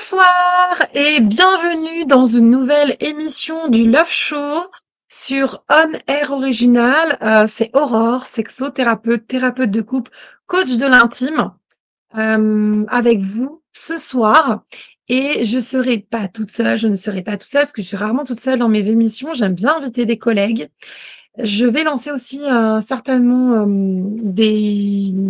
Bonsoir et bienvenue dans une nouvelle émission du Love Show sur On Air Original. C'est Aurore, sexothérapeute, thérapeute de couple, coach de l'intime, avec vous ce soir. Et je serai pas toute seule, je ne serai pas toute seule parce que je suis rarement toute seule dans mes émissions. J'aime bien inviter des collègues. Je vais lancer aussi certainement des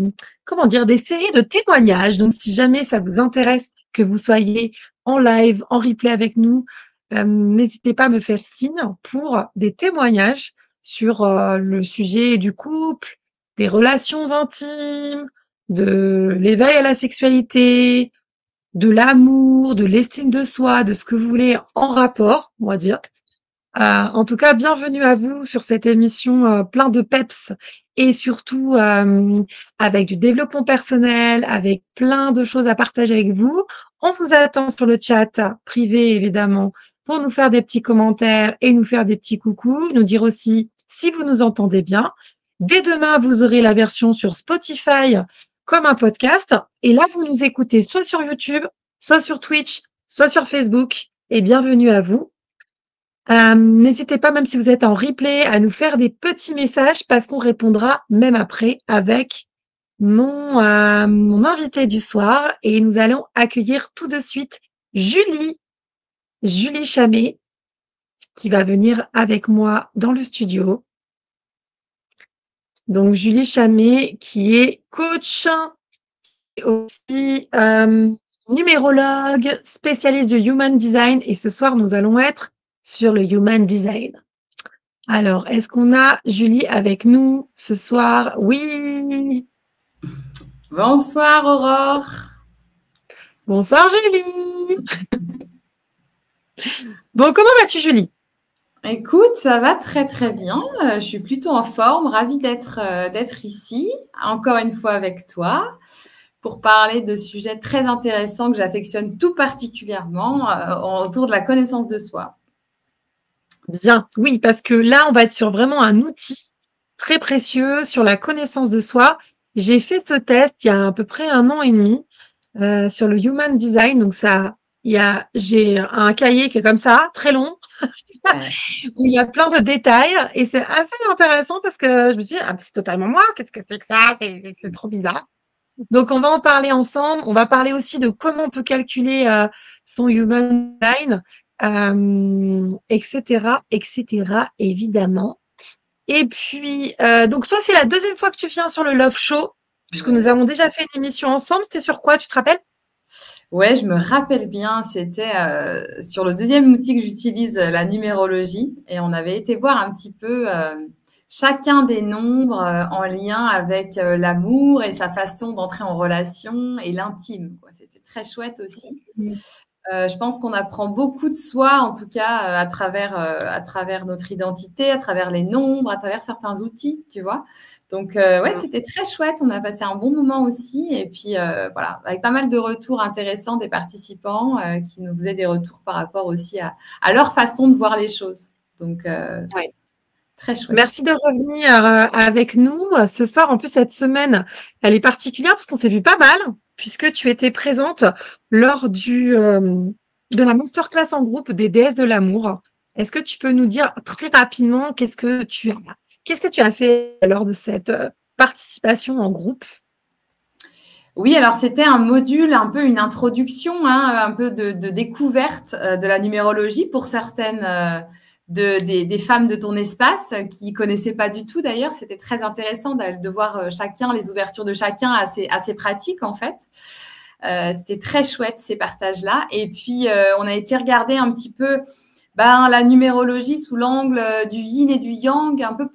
séries de témoignages. Donc, si jamais ça vous intéresse que vous soyez en live, en replay avec nous, n'hésitez pas à me faire signe pour des témoignages sur le sujet du couple, des relations intimes, de l'éveil à la sexualité, de l'amour, de l'estime de soi, de ce que vous voulez en rapport, on va dire. En tout cas, bienvenue à vous sur cette émission plein de peps et surtout avec du développement personnel, avec plein de choses à partager avec vous. On vous attend sur le chat privé, évidemment, pour nous faire des petits commentaires et nous faire des petits coucous, nous dire aussi si vous nous entendez bien. Dès demain, vous aurez la version sur Spotify comme un podcast. Et là, vous nous écoutez soit sur YouTube, soit sur Twitch, soit sur Facebook. Et bienvenue à vous. N'hésitez pas, même si vous êtes en replay, à nous faire des petits messages parce qu'on répondra même après avec mon invité du soir et nous allons accueillir tout de suite Julie Chamet qui va venir avec moi dans le studio. Donc Julie Chamet qui est coach et aussi numérologue, spécialiste de Human Design et ce soir nous allons être sur le Human Design. Alors, est-ce qu'on a Julie avec nous ce soir? Oui. Bonsoir Aurore. Bonsoir Julie. Bon, comment vas-tu Julie? Écoute, ça va très très bien. Je suis plutôt en forme, ravie d'être ici, encore une fois avec toi, pour parler de sujets très intéressants que j'affectionne tout particulièrement autour de la connaissance de soi. Bien, oui, parce que là, on va être sur vraiment un outil très précieux sur la connaissance de soi. J'ai fait ce test il y a à peu près 1 an et demi sur le Human Design. Donc j'ai un cahier qui est comme ça, très long, où il y a plein de détails et c'est assez intéressant parce que je me suis dit, ah, c'est totalement moi, qu'est-ce que c'est que ça? C'est trop bizarre. Donc, on va en parler ensemble. On va parler aussi de comment on peut calculer son Human Design, etc., évidemment. Et puis, donc toi, c'est la deuxième fois que tu viens sur le Love Show, puisque nous avons déjà fait une émission ensemble. C'était sur quoi, tu te rappelles? Ouais, je me rappelle bien, c'était sur le deuxième outil que j'utilise, la numérologie, et on avait été voir un petit peu chacun des nombres en lien avec l'amour et sa façon d'entrer en relation et l'intime. C'était très chouette aussi. Je pense qu'on apprend beaucoup de soi, en tout cas à travers notre identité, à travers les nombres, à travers certains outils, tu vois. Donc, ouais, c'était très chouette. On a passé un bon moment aussi. Et puis, voilà, avec pas mal de retours intéressants des participants qui nous faisaient des retours par rapport aussi à leur façon de voir les choses. Donc, Ouais. très chouette. Merci de revenir avec nous ce soir. En plus, cette semaine, elle est particulière parce qu'on s'est vu pas mal, puisque tu étais présente lors de la masterclass en groupe des déesses de l'amour. Est-ce que tu peux nous dire très rapidement qu'est-ce que tu as fait lors de cette participation en groupe? Oui, alors c'était un module, un peu une introduction, un peu de découverte de la numérologie pour certaines des femmes de ton espace qui ne connaissaient pas du tout d'ailleurs. C'était très intéressant de voir les ouvertures de chacun assez pratiques en fait. C'était très chouette ces partages-là. Et puis, on a été regarder un petit peu la numérologie sous l'angle du yin et du yang, un peu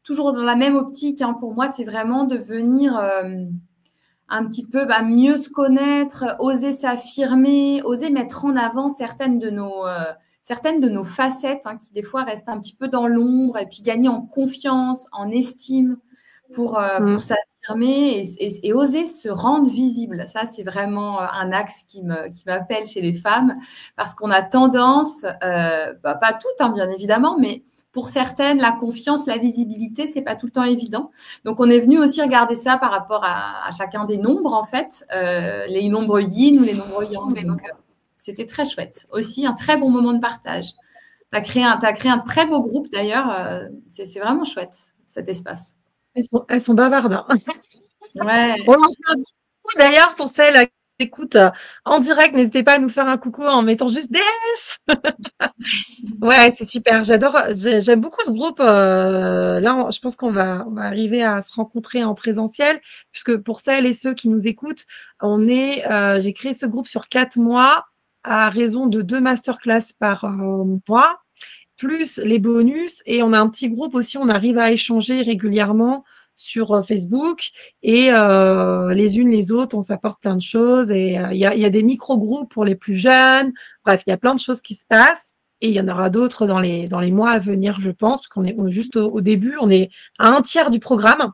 toujours dans la même optique. Pour moi, c'est vraiment de venir un petit peu mieux se connaître, oser s'affirmer, oser mettre en avant certaines de nos facettes qui des fois restent un petit peu dans l'ombre et puis gagner en confiance, en estime pour s'affirmer et oser se rendre visible. Ça, c'est vraiment un axe qui m'appelle chez les femmes parce qu'on a tendance, pas toutes bien évidemment, mais pour certaines, la confiance, la visibilité, c'est pas tout le temps évident. Donc, on est venu aussi regarder ça par rapport à chacun des nombres, en fait, les nombres yin ou les nombres yang. Donc, C'était très chouette. Aussi, un très bon moment de partage. Tu as créé un très beau groupe d'ailleurs. C'est vraiment chouette, cet espace. Elles sont bavardes. Hein. Ouais. On en fait un coucou d'ailleurs pour celles qui écoutent en direct. N'hésitez pas à nous faire un coucou en mettant juste des. Ouais, c'est super. J'aime beaucoup ce groupe. Là, je pense on va arriver à se rencontrer en présentiel, puisque pour celles et ceux qui nous écoutent, j'ai créé ce groupe sur 4 mois à raison de 2 masterclass par mois, plus les bonus. Et on a un petit groupe aussi. On arrive à échanger régulièrement sur Facebook et les unes les autres, on s'apporte plein de choses. Et il y a des micro-groupes pour les plus jeunes. Bref, il y a plein de choses qui se passent. Et il y en aura d'autres dans les mois à venir, je pense, parce qu'on est juste au début, on est à un tiers du programme.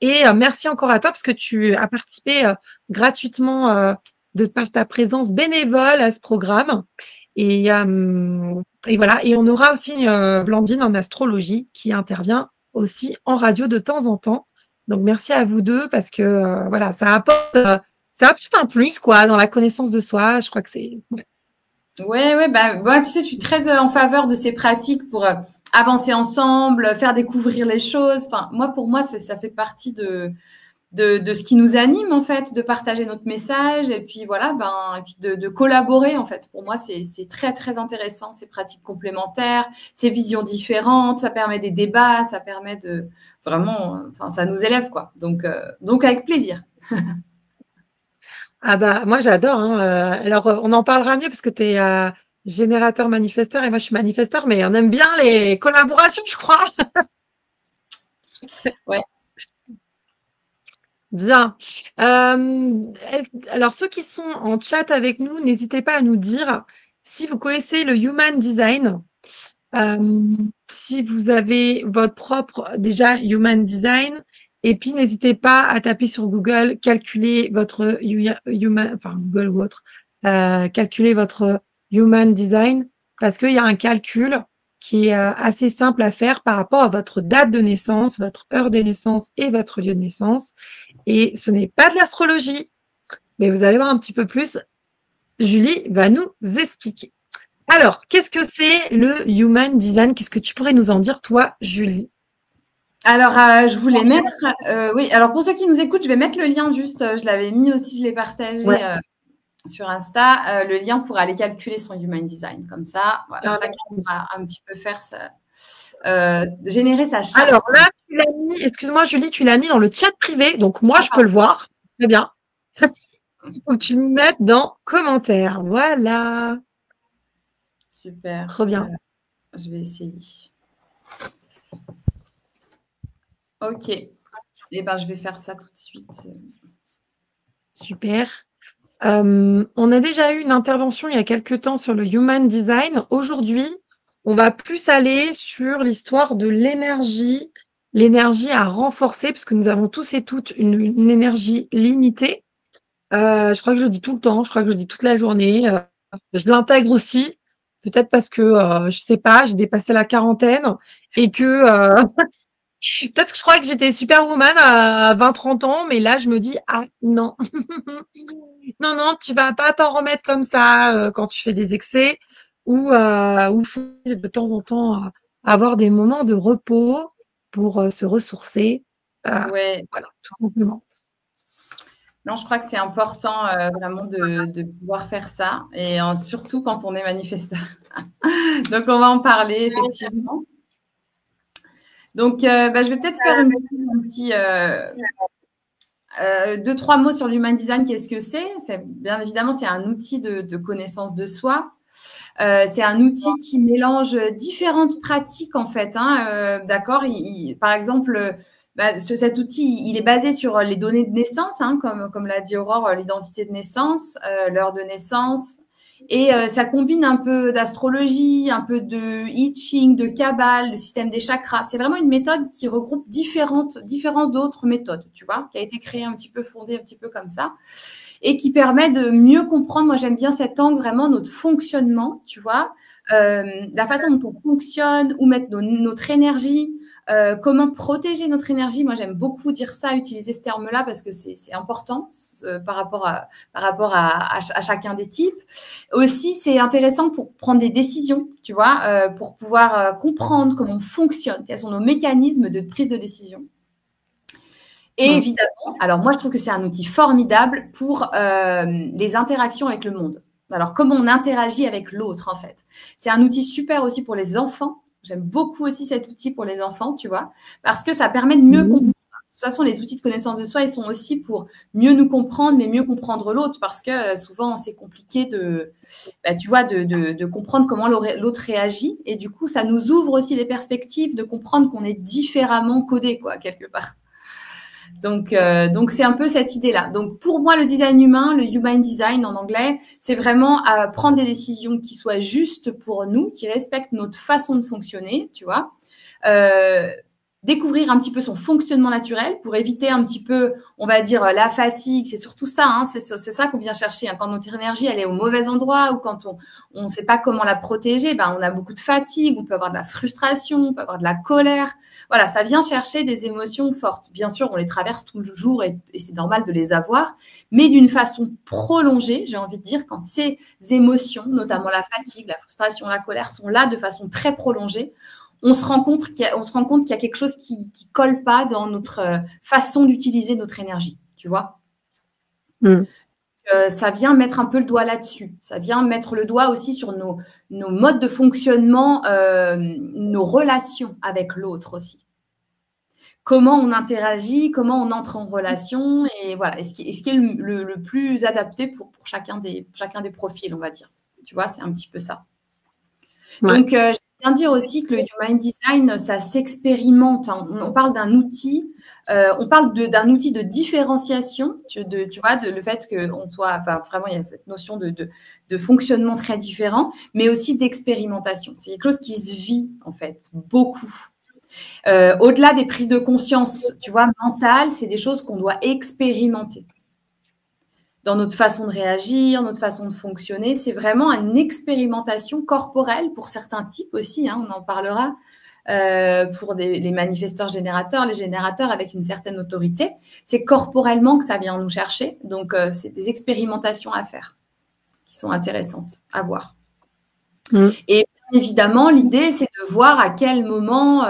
Et merci encore à toi, parce que tu as participé gratuitement de par ta présence bénévole à ce programme. Et voilà. Et on aura aussi Blandine en astrologie qui intervient aussi en radio de temps en temps. Donc merci à vous deux, parce que voilà, ça apporte un plus quoi dans la connaissance de soi. Je crois que c'est Ouais, bah, tu sais, je suis très en faveur de ces pratiques pour avancer ensemble, faire découvrir les choses. Enfin, pour moi, ça fait partie de ce qui nous anime, en fait, de partager notre message et puis voilà, et puis de collaborer, en fait. Pour moi, c'est très, très intéressant, ces pratiques complémentaires, ces visions différentes, ça permet des débats, ça permet de vraiment, enfin, ça nous élève, quoi. Donc avec plaisir. Ah bah moi j'adore. Hein. Alors on en parlera mieux parce que tu es générateur manifesteur et moi je suis manifesteur, mais on aime bien les collaborations, je crois. Ouais. Bien. Alors ceux qui sont en chat avec nous, n'hésitez pas à nous dire si vous connaissez le Human Design, si vous avez votre propre déjà Human Design. Et puis, n'hésitez pas à taper sur Google, calculer votre Google ou autre, calculer votre Human Design, parce qu'il y a un calcul qui est assez simple à faire par rapport à votre date de naissance, votre heure de naissance et votre lieu de naissance. Et ce n'est pas de l'astrologie, mais vous allez voir un petit peu plus. Julie va nous expliquer. Alors, qu'est-ce que c'est le Human Design? Qu'est-ce que tu pourrais nous en dire, toi, Julie? Alors, je voulais mettre, oui, alors pour ceux qui nous écoutent, je vais mettre le lien juste, je l'avais mis aussi, je l'ai partagé sur Insta, le lien pour aller calculer son Human Design. Comme ça, voilà, chacun va un petit peu faire générer sa charte. Alors là, tu l'as mis, excuse-moi Julie, tu l'as mis dans le chat privé, donc moi je peux le voir. Très bien. Il faut que tu me mettes dans commentaires. Voilà. Super. Trop bien. Je vais essayer. Ok. Eh ben, je vais faire ça tout de suite. Super. On a déjà eu une intervention il y a quelques temps sur le Human Design. Aujourd'hui, on va plus aller sur l'histoire de l'énergie à renforcer, parce que nous avons tous et toutes une énergie limitée. Je crois que je le dis tout le temps, je crois que je le dis toute la journée. Je l'intègre aussi, peut-être parce que, je sais pas, j'ai dépassé la quarantaine et que peut-être que je crois que j'étais superwoman à 20-30 ans, mais là, je me dis, ah non, non, tu vas pas t'en remettre comme ça quand tu fais des excès ou faut de temps en temps avoir des moments de repos pour se ressourcer. Ouais. Voilà, tout simplement. Non, je crois que c'est important vraiment de pouvoir faire ça, et surtout quand on est manifesteur. Donc, on va en parler, effectivement. Donc, je vais peut-être faire un petit 2-3 mots sur l'Human Design. Qu'est-ce que c'est? Bien évidemment, c'est un outil de connaissance de soi. C'est un outil qui mélange différentes pratiques, en fait. Hein, d'accord. Par exemple, cet outil, il est basé sur les données de naissance, hein, comme l'a dit Aurore, l'identité de naissance, l'heure de naissance. Et ça combine un peu d'astrologie, un peu de I Ching, de Kabbale, le système des chakras. C'est vraiment une méthode qui regroupe différentes d'autres méthodes, tu vois, qui a été créée un petit peu, fondée un petit peu comme ça. et qui permet de mieux comprendre, moi j'aime bien cet angle, vraiment notre fonctionnement, tu vois, la façon dont on fonctionne, où mettre notre énergie, comment protéger notre énergie. Moi j'aime beaucoup dire ça, utiliser ce terme-là parce que c'est important par rapport à chacun des types. Aussi, c'est intéressant pour prendre des décisions, tu vois, pour pouvoir comprendre comment on fonctionne, quels sont nos mécanismes de prise de décision. Et évidemment, alors moi, je trouve que c'est un outil formidable pour les interactions avec le monde. Alors, comment on interagit avec l'autre, en fait. C'est un outil super aussi pour les enfants. J'aime beaucoup aussi cet outil pour les enfants, tu vois, parce que ça permet de mieux comprendre. De toute façon, les outils de connaissance de soi, ils sont aussi pour mieux nous comprendre, mais mieux comprendre l'autre, parce que souvent, c'est compliqué tu vois, de comprendre comment l'autre réagit. Et du coup, ça nous ouvre aussi les perspectives de comprendre qu'on est différemment codé, quoi, quelque part. Donc, c'est un peu cette idée-là. Donc, pour moi, le design humain, le human design en anglais, c'est vraiment prendre des décisions qui soient justes pour nous, qui respectent notre façon de fonctionner, tu vois. Découvrir un petit peu son fonctionnement naturel pour éviter un petit peu, on va dire, la fatigue. C'est surtout ça, hein, c'est ça qu'on vient chercher. Hein. Quand notre énergie, elle est au mauvais endroit ou quand on ne sait pas comment la protéger, ben, on a beaucoup de fatigue, on peut avoir de la frustration, on peut avoir de la colère. Voilà, ça vient chercher des émotions fortes. Bien sûr, on les traverse tout le jour et c'est normal de les avoir, mais d'une façon prolongée, j'ai envie de dire, quand ces émotions, notamment la fatigue, la frustration, la colère, sont là de façon très prolongée, on se rend compte qu'il y a quelque chose qui ne colle pas dans notre façon d'utiliser notre énergie, tu vois. Ça vient mettre un peu le doigt là-dessus. Ça vient mettre le doigt aussi sur nos modes de fonctionnement, nos relations avec l'autre aussi. Comment on interagit, comment on entre en relation, et voilà, ce qui est le plus adapté pour chacun des profils, on va dire. Tu vois, c'est un petit peu ça. Ouais. Donc, je viens dire aussi que le Human Design, ça s'expérimente. Hein. On parle d'un outil, on parle d'un outil de différenciation, tu vois, le fait qu'on soit, enfin, vraiment, il y a cette notion de fonctionnement très différent, mais aussi d'expérimentation. C'est quelque chose qui se vit, en fait, beaucoup. Au-delà des prises de conscience, tu vois, mentales, c'est des choses qu'on doit expérimenter. Dans notre façon de réagir, notre façon de fonctionner, c'est vraiment une expérimentation corporelle pour certains types aussi, hein, on en parlera, pour les manifesteurs générateurs, les générateurs avec une certaine autorité. C'est corporellement que ça vient nous chercher, donc c'est des expérimentations à faire qui sont intéressantes à voir. Et bien évidemment, l'idée, c'est de voir à quel moment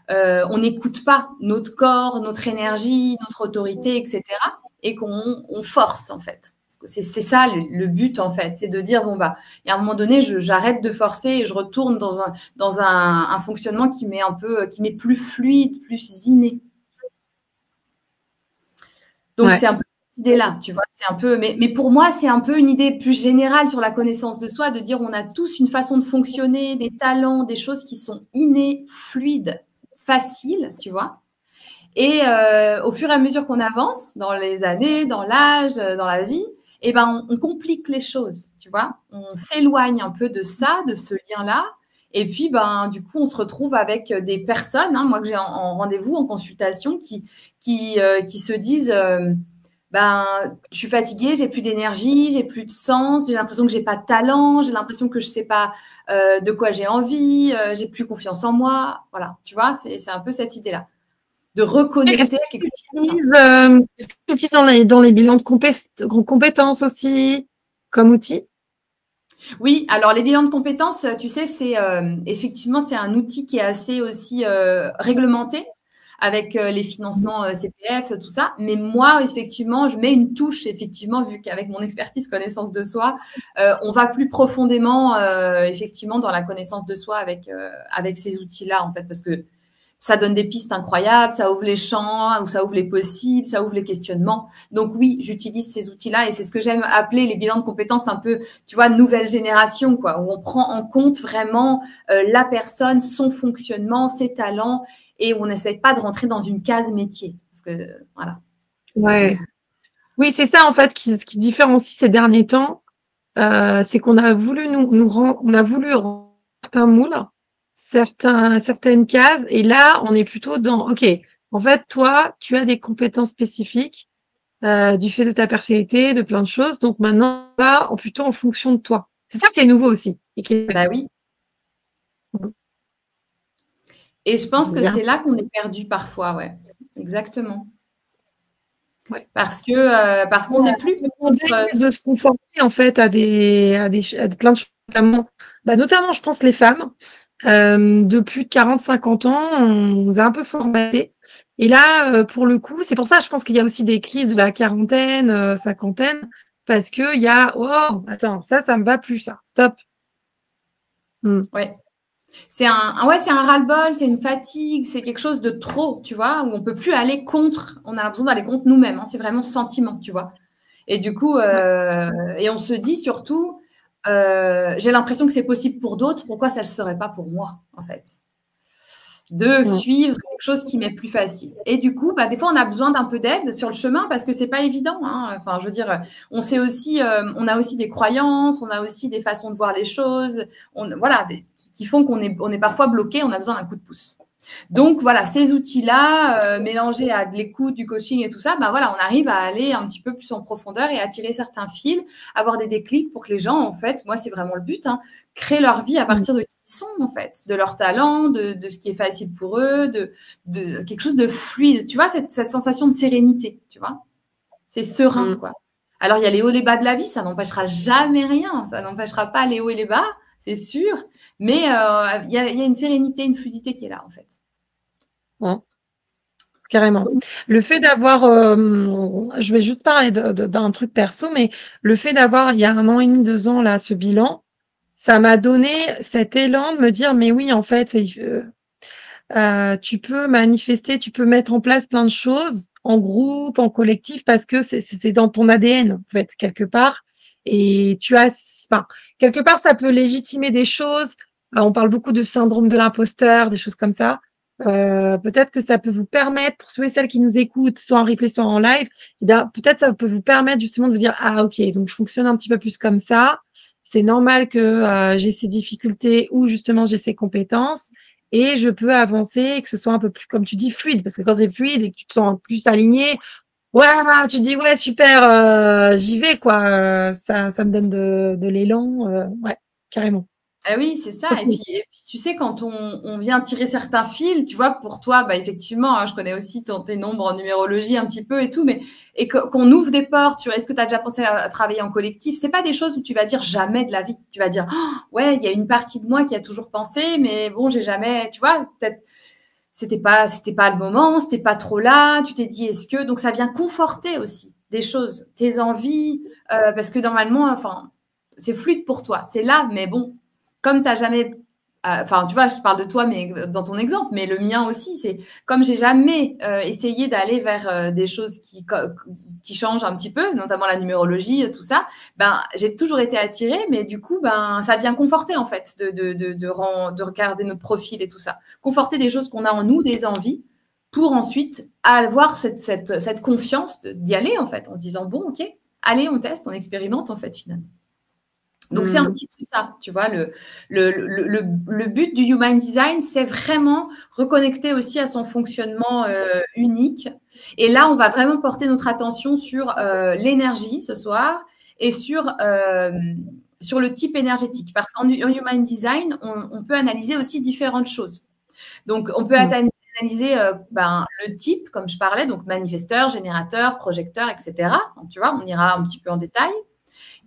on n'écoute pas notre corps, notre énergie, notre autorité, etc., et qu'on force, en fait. C'est ça le but, en fait. C'est de dire, bon, bah, et à un moment donné, j'arrête de forcer et je retourne dans un fonctionnement qui m'est plus fluide, plus inné. Donc, c'est un peu cette idée-là, tu vois. C'est un peu, mais pour moi, c'est un peu une idée plus générale sur la connaissance de soi, de dire on a tous une façon de fonctionner, des talents, des choses qui sont innées, fluides, faciles, tu vois. Et au fur et à mesure qu'on avance dans les années, dans l'âge, dans la vie, eh ben, on complique les choses, tu vois. On s'éloigne un peu de ça, de ce lien-là. Et puis, ben, du coup, on se retrouve avec des personnes, hein, moi que j'ai en rendez-vous, en consultation, qui se disent ben, je suis fatiguée, j'ai plus d'énergie, j'ai plus de sens, j'ai l'impression que j'ai pas de talent, j'ai l'impression que je sais pas de quoi j'ai envie, j'ai plus confiance en moi. Voilà, tu vois, c'est un peu cette idée-là. De reconnecter à quelque chose. Est-ce que tu utilises dans les bilans de compétences aussi comme outil? Oui, alors les bilans de compétences, tu sais, effectivement, c'est un outil qui est assez aussi réglementé avec les financements CPF, tout ça. Mais moi, effectivement, je mets une touche, effectivement, vu qu'avec mon expertise connaissance de soi, on va plus profondément, effectivement, dans la connaissance de soi avec ces outils-là, en fait, parce que ça donne des pistes incroyables, ça ouvre les champs, ou ça ouvre les possibles, ça ouvre les questionnements. Donc oui, j'utilise ces outils-là et c'est ce que j'aime appeler les bilans de compétences un peu, tu vois, nouvelle génération, quoi, où on prend en compte vraiment la personne, son fonctionnement, ses talents et où on n'essaie pas de rentrer dans une case métier. Parce que, voilà. Ouais. Oui, c'est ça, en fait, ce qui différencie ces derniers temps, c'est qu'on a voulu on a voulu rentrer certains moules, certaines cases, et là, on est plutôt dans, OK, en fait, toi, tu as des compétences spécifiques, du fait de ta personnalité, de plein de choses. Donc maintenant, va plutôt en fonction de toi. C'est ça qui est nouveau aussi. Et qui est... Bah oui. Et je pense que bien. c'est là qu'on est perdu parfois, ouais. Exactement. Ouais. Parce qu'on ne sait plus. De se conformer en fait à plein de choses, notamment, je pense, les femmes. De plus de 40-50 ans, on nous a un peu formaté. Et là, pour le coup, c'est pour ça, je pense qu'il y a aussi des crises de la quarantaine, cinquantaine, parce que il y a, oh, attends, ça me va plus, ça. Stop. Ouais. C'est un ras-le-bol, c'est une fatigue, c'est quelque chose de trop, tu vois, où on peut plus aller contre, on a besoin d'aller contre nous-mêmes, hein, c'est vraiment ce sentiment, tu vois. Et du coup, et on se dit surtout, j'ai l'impression que c'est possible pour d'autres, pourquoi ça ne le serait pas pour moi, en fait, de suivre quelque chose qui m'est plus facile. Et du coup, des fois, on a besoin d'un peu d'aide sur le chemin parce que c'est pas évident, hein. Enfin, je veux dire, on sait aussi, on a aussi des croyances, on a aussi des façons de voir les choses, voilà, qui font qu'on est parfois bloqué, on a besoin d'un coup de pouce. Donc voilà, ces outils-là, mélangés à de l'écoute, du coaching et tout ça, voilà, on arrive à aller un petit peu plus en profondeur et à tirer certains fils, avoir des déclics pour que les gens, en fait, moi c'est vraiment le but, hein, créent leur vie à partir de qui ils sont, en fait, de leur talent, de ce qui est facile pour eux, de quelque chose de fluide. Tu vois, cette sensation de sérénité, tu vois, c'est serein, quoi. Alors il y a les hauts et les bas de la vie, ça n'empêchera jamais rien, ça n'empêchera pas les hauts et les bas, c'est sûr, mais il y a une sérénité, une fluidité qui est là, en fait. Carrément. Le fait d'avoir, je vais juste parler d'un truc perso, mais le fait d'avoir, il y a 1 an et demi, 2 ans, là, ce bilan, ça m'a donné cet élan de me dire, mais oui, en fait, tu peux manifester, tu peux mettre en place plein de choses en groupe, en collectif, parce que c'est dans ton ADN, en fait, quelque part. Et quelque part, ça peut légitimer des choses. On parle beaucoup de syndrome de l'imposteur, des choses comme ça. Peut-être que ça peut vous permettre, pour ceux et celles qui nous écoutent, soit en replay, soit en live, peut-être ça peut vous permettre justement de vous dire, ah ok, donc je fonctionne un petit peu plus comme ça. C'est normal que j'ai ces difficultés ou justement j'ai ces compétences et je peux avancer et que ce soit un peu plus, comme tu dis, fluide. Parce que quand c'est fluide et que tu te sens plus aligné, ouais, tu te dis, ouais, super, j'y vais, quoi. Ça me donne de l'élan. Ouais, carrément. Ah oui, c'est ça. Et puis, tu sais, quand on vient tirer certains fils, tu vois, pour toi, effectivement, hein, je connais aussi tes nombres en numérologie un petit peu et tout, et qu'on ouvre des portes, tu vois, est-ce que tu as déjà pensé à travailler en collectif? C'est pas des choses où tu vas dire jamais de la vie. Tu vas dire, oh, ouais, il y a une partie de moi qui a toujours pensé, mais bon, j'ai jamais, tu vois, peut-être c'était pas le moment, c'était pas trop là, tu t'es dit, est-ce que, donc ça vient conforter aussi des choses, tes envies, parce que normalement, enfin, c'est fluide pour toi, c'est là, mais bon, comme tu n'as jamais, enfin, tu vois, je te parle de toi, mais dans ton exemple, mais le mien aussi, c'est comme j'ai jamais essayé d'aller vers des choses qui changent un petit peu, notamment la numérologie, tout ça, j'ai toujours été attirée, mais du coup, ça vient conforter en fait de regarder notre profil et tout ça, conforter des choses qu'on a en nous, des envies, pour ensuite avoir cette confiance d'y aller en fait, en se disant bon, ok, allez, on teste, on expérimente en fait finalement. Donc, c'est un petit peu ça, tu vois, le but du Human Design, c'est vraiment reconnecter aussi à son fonctionnement unique. Et là, on va vraiment porter notre attention sur l'énergie ce soir et sur le type énergétique. Parce qu'en Human Design, on peut analyser aussi différentes choses. Donc, on peut analyser le type, comme je parlais, donc manifesteur, générateur, projecteur, etc. Donc, tu vois, on ira un petit peu en détail,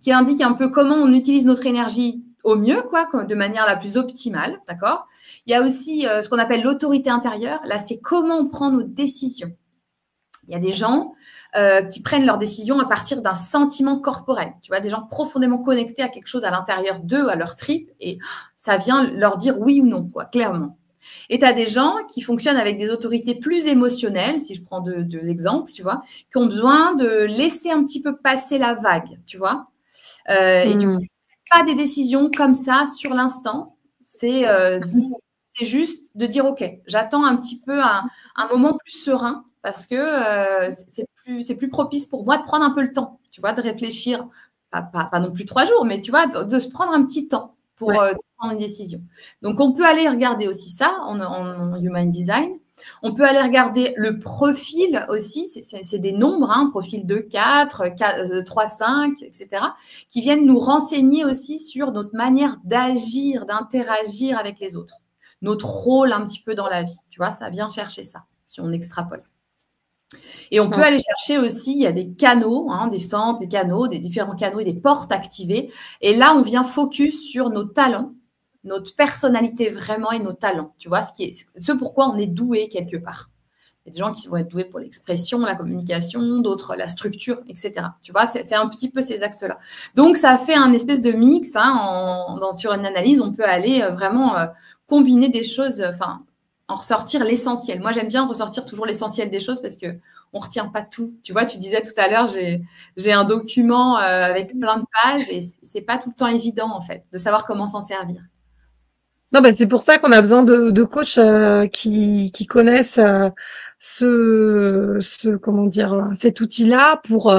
qui indique un peu comment on utilise notre énergie au mieux, quoi, de manière la plus optimale, d'accord? Il y a aussi ce qu'on appelle l'autorité intérieure. Là, c'est comment on prend nos décisions. Il y a des gens qui prennent leurs décisions à partir d'un sentiment corporel. Tu vois, des gens profondément connectés à quelque chose à l'intérieur d'eux, à leur trip, et ça vient leur dire oui ou non, quoi, clairement. Et tu as des gens qui fonctionnent avec des autorités plus émotionnelles, si je prends deux exemples, tu vois, qui ont besoin de laisser un petit peu passer la vague, tu vois. Et du coup, pas des décisions comme ça sur l'instant. C'est juste de dire, OK, j'attends un petit peu un moment plus serein parce que c'est plus propice pour moi de prendre un peu le temps, tu vois, de réfléchir, pas non plus 3 jours, mais tu vois, de se prendre un petit temps pour prendre une décision. Donc, on peut aller regarder aussi ça en Human Design. On peut aller regarder le profil aussi, c'est des nombres, hein, profil 2, 4, 3, 5, etc., qui viennent nous renseigner aussi sur notre manière d'agir, d'interagir avec les autres, notre rôle un petit peu dans la vie. Tu vois, ça vient chercher ça, si on extrapole. Et on peut aller chercher aussi, il y a des canaux, hein, des centres, des canaux, des différents canaux et des portes activées. Et là, on vient focus sur nos talents, notre personnalité vraiment et nos talents. Tu vois, ce pourquoi on est doué quelque part. Il y a des gens qui vont être doués pour l'expression, la communication, d'autres la structure, etc. Tu vois, c'est un petit peu ces axes-là. Donc, ça fait un espèce de mix. Hein, sur une analyse, on peut aller vraiment combiner des choses, enfin, en ressortir l'essentiel. Moi, j'aime bien ressortir toujours l'essentiel des choses parce que on ne retient pas tout. Tu vois, tu disais tout à l'heure, j'ai un document avec plein de pages et c'est pas tout le temps évident, en fait, de savoir comment s'en servir. Non, bah, c'est pour ça qu'on a besoin de coachs qui connaissent comment dire, cet outil-là pour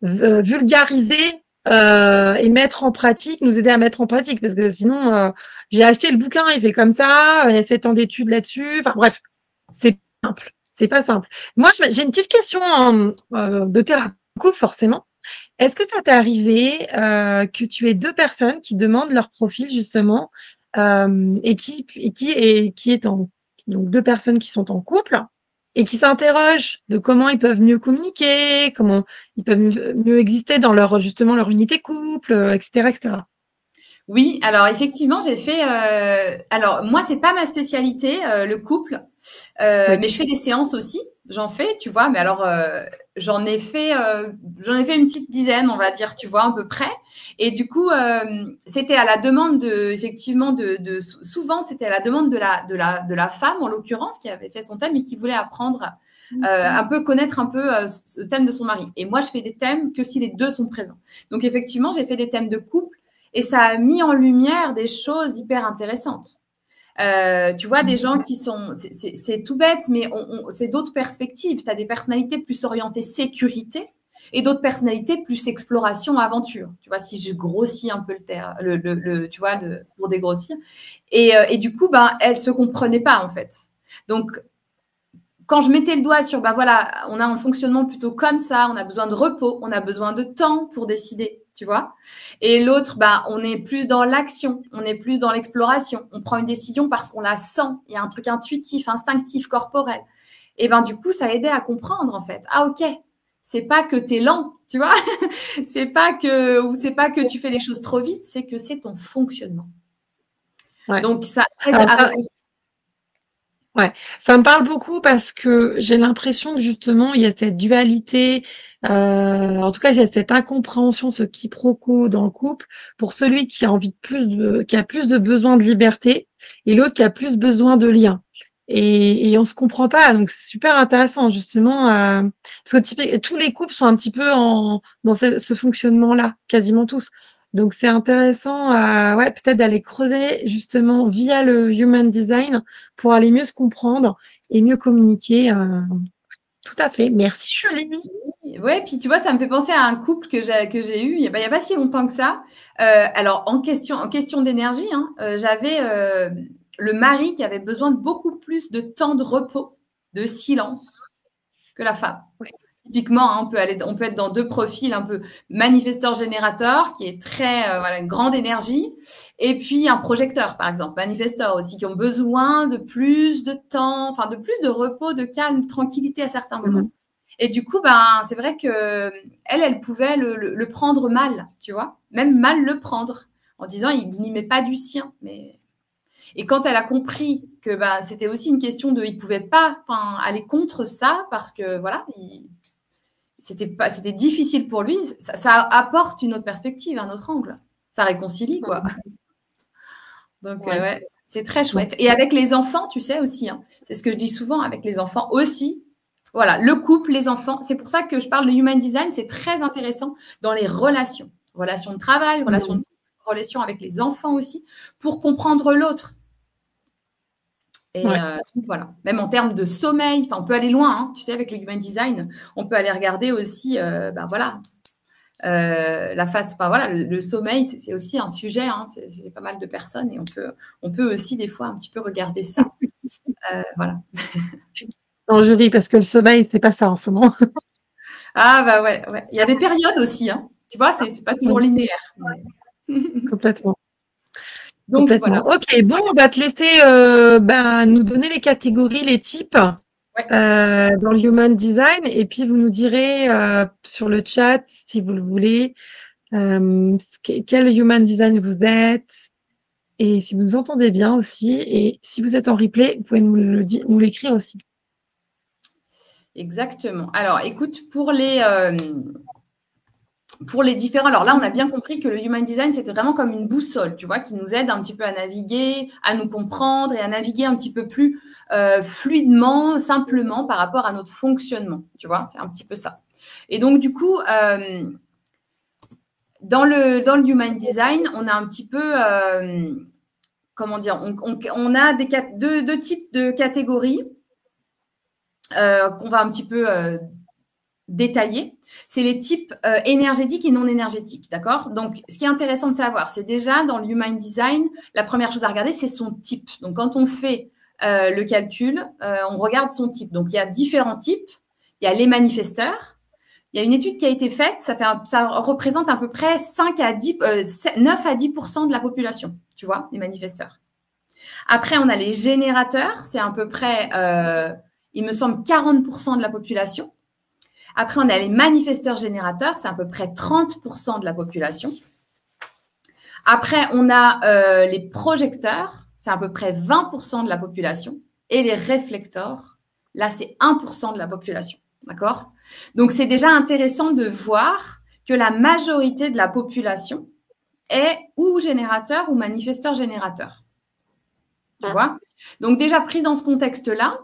vulgariser et mettre en pratique, nous aider à mettre en pratique. Parce que sinon, j'ai acheté le bouquin, il fait comme ça, il y a 7 ans d'études là-dessus. Enfin bref, c'est simple. C'est pas simple. Moi, j'ai une petite question de thérapie de couple, forcément. Est-ce que ça t'est arrivé que tu aies 2 personnes qui demandent leur profil justement et qui est donc 2 personnes qui sont en couple et qui s'interrogent de comment ils peuvent mieux communiquer, comment ils peuvent mieux exister dans leur justement leur unité couple, etc., etc. Oui, alors effectivement, j'ai fait. Alors moi, c'est pas ma spécialité, le couple, Oui. mais je fais des séances aussi. J'en fais, tu vois. Mais alors, j'en ai fait une petite dizaine, on va dire, tu vois, à peu près. Et du coup, c'était à la demande effectivement, souvent, c'était à la demande de la femme, en l'occurrence, qui avait fait son thème et qui voulait apprendre un peu, connaître un peu ce thème de son mari. Et moi, je fais des thèmes que si les deux sont présents. Donc, effectivement, j'ai fait des thèmes de couple. Et ça a mis en lumière des choses hyper intéressantes. Tu vois, des gens qui sont… C'est tout bête, mais c'est d'autres perspectives. Tu as des personnalités plus orientées sécurité et d'autres personnalités plus exploration, aventure. Tu vois, si je grossis un peu tu vois, pour dégrossir. Et du coup, ben, elles ne se comprenaient pas, en fait. Donc, quand je mettais le doigt sur, ben voilà, on a un fonctionnement plutôt comme ça, on a besoin de repos, on a besoin de temps pour décider. Tu vois. Et l'autre, bah, on est plus dans l'action, on est plus dans l'exploration. On prend une décision parce qu'on la sent. Il y a un truc intuitif, instinctif, corporel. Et ben du coup, ça aidait à comprendre en fait. Ah ok, c'est pas que tu es lent, tu vois. c'est pas que tu fais les choses trop vite, c'est que c'est ton fonctionnement. Ouais. Donc ça aide à réussir. Ouais, ça me parle beaucoup parce que j'ai l'impression que justement il y a cette dualité, en tout cas il y a cette incompréhension, ce quiproquo dans le couple pour celui qui a envie qui a plus de besoin de liberté et l'autre qui a plus besoin de lien. Et on se comprend pas, donc c'est super intéressant justement parce que tous les couples sont un petit peu dans ce fonctionnement-là, quasiment tous. Donc c'est intéressant, ouais, peut-être d'aller creuser justement via le human design pour aller mieux se comprendre et mieux communiquer. Tout à fait. Merci Julie. Ouais, puis tu vois, ça me fait penser à un couple que j'ai eu il y a pas si longtemps que ça. Alors en question d'énergie, hein, j'avais le mari qui avait besoin de beaucoup plus de temps de repos, de silence que la femme. Ouais. Typiquement, hein, on peut être dans deux profils un peu manifesteur-générateur, qui est très voilà, une grande énergie, et puis un projecteur, par exemple, manifesteur aussi, qui ont besoin de plus de temps, enfin de plus de repos, de calme, de tranquillité à certains moments. Et du coup, ben, c'est vrai que elle pouvait le prendre mal, tu vois, même mal le prendre, en disant il n'y met pas du sien. Et quand elle a compris que ben, c'était aussi une question de, il pouvait pas aller contre ça parce que voilà, c'était difficile pour lui. Ça apporte une autre perspective, un autre angle. Ça réconcilie, quoi. Donc, ouais, c'est très chouette. Et avec les enfants, tu sais aussi, hein, c'est ce que je dis souvent avec les enfants aussi. Voilà, le couple, les enfants. C'est pour ça que je parle de Human Design. C'est très intéressant dans les relations. Relations de travail, relations avec les enfants aussi, pour comprendre l'autre. Et voilà, même en termes de sommeil, on peut aller loin, hein, tu sais, avec le Human Design, on peut aller regarder aussi, voilà, la phase, voilà, le sommeil, c'est aussi un sujet, hein, c'est pas mal de personnes et on peut aussi des fois un petit peu regarder ça. Voilà. Non, je ris parce que le sommeil, c'est pas ça en ce moment. Ah bah ouais, ouais. Il y a des périodes aussi, hein. Tu vois, c'est pas toujours linéaire. Mais... Complètement. Donc Complètement. voilà. Ok, bon, on va te laisser nous donner les catégories, les types Ouais. dans le Human Design, et puis vous nous direz sur le chat, si vous le voulez, quel Human Design vous êtes, et si vous nous entendez bien aussi, et si vous êtes en replay, vous pouvez nous l'écrire aussi. Exactement. Alors, écoute, pour les différents, alors là, on a bien compris que le Human Design, c'était vraiment comme une boussole, tu vois, qui nous aide un petit peu à naviguer, à nous comprendre et à naviguer un petit peu plus fluidement, simplement par rapport à notre fonctionnement, tu vois, c'est un petit peu ça. Et donc, du coup, dans le Human Design, on a un petit peu, comment dire, on a deux types de catégories qu'on va un petit peu détaillés. C'est les types énergétiques et non énergétiques, d'accord? Donc, ce qui est intéressant de savoir, c'est déjà dans le Human Design, la première chose à regarder, c'est son type. Donc, quand on fait le calcul, on regarde son type. Donc, il y a différents types. Il y a les manifesteurs. Il y a une étude qui a été faite, ça représente à peu près 9 à 10% de la population, tu vois, les manifesteurs. Après, on a les générateurs, c'est à peu près, il me semble, 40% de la population. Après, on a les manifesteurs générateurs, c'est à peu près 30% de la population. Après, on a les projecteurs, c'est à peu près 20% de la population. Et les réflecteurs, là, c'est 1% de la population. D'accord? Donc, c'est déjà intéressant de voir que la majorité de la population est ou générateur ou manifesteur générateur. Tu vois? Donc, déjà pris dans ce contexte-là,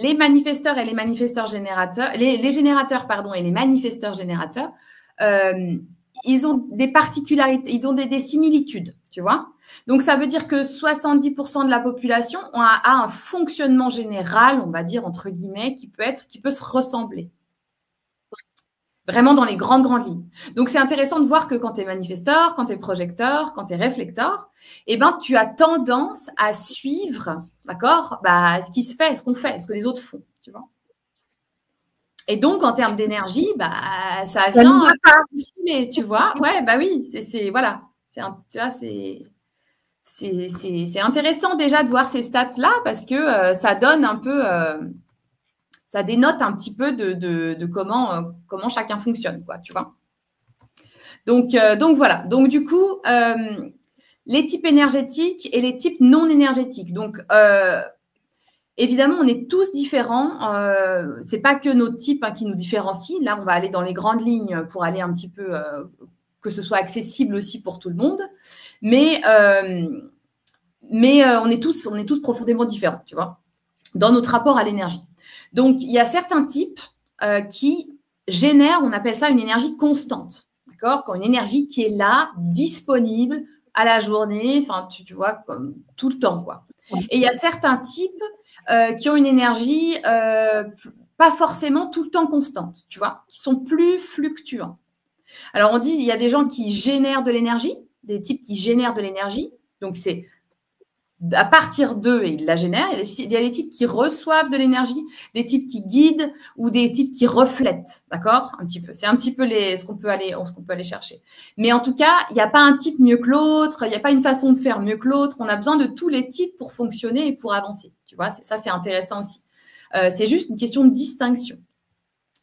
les manifesteurs et les manifesteurs générateurs, les générateurs, pardon, et les manifesteurs générateurs, ils ont des particularités, ils ont des similitudes, tu vois. Donc, ça veut dire que 70% de la population a un fonctionnement général, on va dire, entre guillemets, qui peut se ressembler. Vraiment dans les grandes lignes. Donc, c'est intéressant de voir que quand tu es manifesteur, quand tu es projecteur, quand tu es réflecteur, eh ben, tu as tendance à suivre, d'accord, ce qui se fait, ce qu'on fait, ce que les autres font, tu vois. Et donc, en termes d'énergie, ça vient bousculer, tu vois. Ouais, oui, voilà. C'est intéressant déjà de voir ces stats-là parce que ça donne un peu... ça dénote un petit peu de comment chacun fonctionne, quoi, tu vois. Donc voilà. Donc, du coup, les types énergétiques et les types non énergétiques. Donc, évidemment, on est tous différents. Ce n'est pas que notre type qui nous différencie. Là, on va aller dans les grandes lignes pour aller un petit peu que ce soit accessible aussi pour tout le monde. Mais on est tous profondément différents, tu vois, dans notre rapport à l'énergie. Donc, il y a certains types qui génèrent, on appelle ça une énergie constante, d'accord? Quand une énergie qui est là, disponible à la journée, enfin, tu vois, comme tout le temps, quoi. Et il y a certains types qui ont une énergie pas forcément tout le temps constante, tu vois, qui sont plus fluctuants. Alors, on dit, il y a des gens qui génèrent de l'énergie, des types qui génèrent de l'énergie. Donc, c'est à partir d'eux et ils la génèrent. Il y a des types qui reçoivent de l'énergie, des types qui guident ou des types qui reflètent, d'accord? Un petit peu. C'est un petit peu ce qu'on peut aller chercher. Mais en tout cas, il n'y a pas un type mieux que l'autre, il n'y a pas une façon de faire mieux que l'autre. On a besoin de tous les types pour fonctionner et pour avancer. Tu vois, ça, c'est intéressant aussi. C'est juste une question de distinction.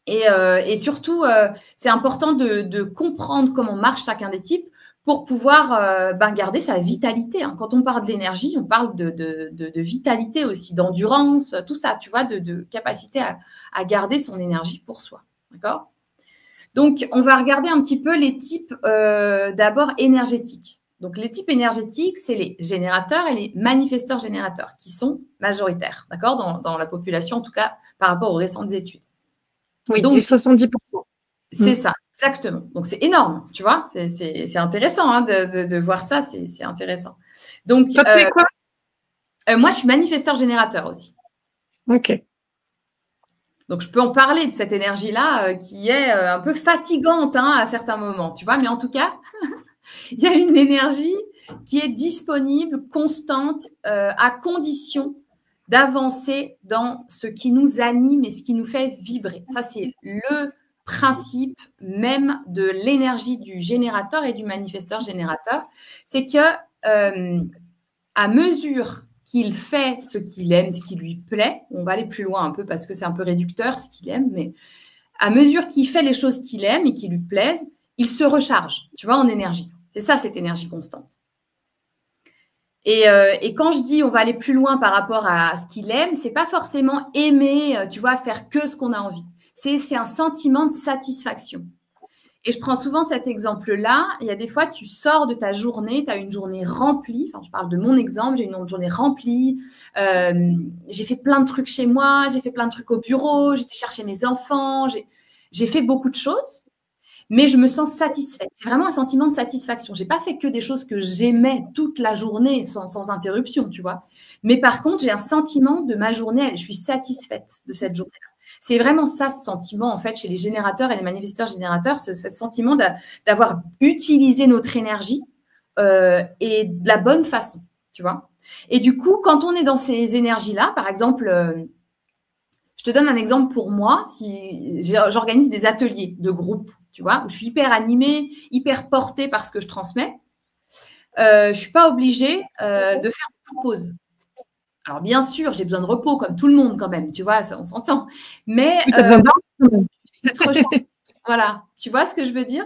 Et surtout, c'est important de comprendre comment marche chacun des types pour pouvoir garder sa vitalité. Hein. Quand on parle d'énergie, on parle de vitalité aussi, d'endurance, tout ça, tu vois, de capacité à garder son énergie pour soi. D'accord? Donc, on va regarder un petit peu les types d'abord énergétiques. Donc, les types énergétiques, c'est les générateurs et les manifesteurs générateurs qui sont majoritaires, d'accord, dans la population, en tout cas, par rapport aux récentes études. Oui, donc, les 70%. C'est ça, exactement. Donc, c'est énorme, tu vois. C'est intéressant hein, de voir ça. C'est intéressant. Donc, toi, tu es quoi moi, je suis manifesteur générateur aussi. Ok. Donc, je peux en parler de cette énergie-là qui est un peu fatigante hein, à certains moments, tu vois. Mais en tout cas, il y a une énergie qui est disponible, constante, à condition d'avancer dans ce qui nous anime et ce qui nous fait vibrer. Ça, c'est le principe même de l'énergie du générateur et du manifesteur générateur. C'est que à mesure qu'il fait ce qu'il aime, ce qui lui plaît, on va aller plus loin un peu parce que c'est un peu réducteur ce qu'il aime, mais à mesure qu'il fait les choses qu'il aime et qui lui plaisent, il se recharge, tu vois, en énergie. C'est ça, cette énergie constante. Et quand je dis on va aller plus loin par rapport à ce qu'il aime, c'est pas forcément aimer, tu vois, faire que ce qu'on a envie. C'est un sentiment de satisfaction. Et je prends souvent cet exemple-là. Il y a des fois, tu sors de ta journée, tu as une journée remplie. Enfin, je parle de mon exemple, j'ai une journée remplie. J'ai fait plein de trucs chez moi, j'ai fait plein de trucs au bureau, j'étais chercher mes enfants, j'ai fait beaucoup de choses. Mais je me sens satisfaite. C'est vraiment un sentiment de satisfaction. Je n'ai pas fait que des choses que j'aimais toute la journée sans interruption, tu vois. Mais par contre, j'ai un sentiment de ma journée, je suis satisfaite de cette journée-là. C'est vraiment ça, ce sentiment, en fait, chez les générateurs et les manifesteurs générateurs, ce sentiment d'avoir utilisé notre énergie et de la bonne façon, tu vois. Et du coup, quand on est dans ces énergies-là, par exemple, je te donne un exemple pour moi, si j'organise des ateliers de groupe, tu vois, où je suis hyper animée, hyper portée par ce que je transmets, je ne suis pas obligée de faire beaucoup de pauses. Alors, bien sûr, j'ai besoin de repos, comme tout le monde quand même, tu vois, ça, on s'entend. Mais voilà, tu vois ce que je veux dire?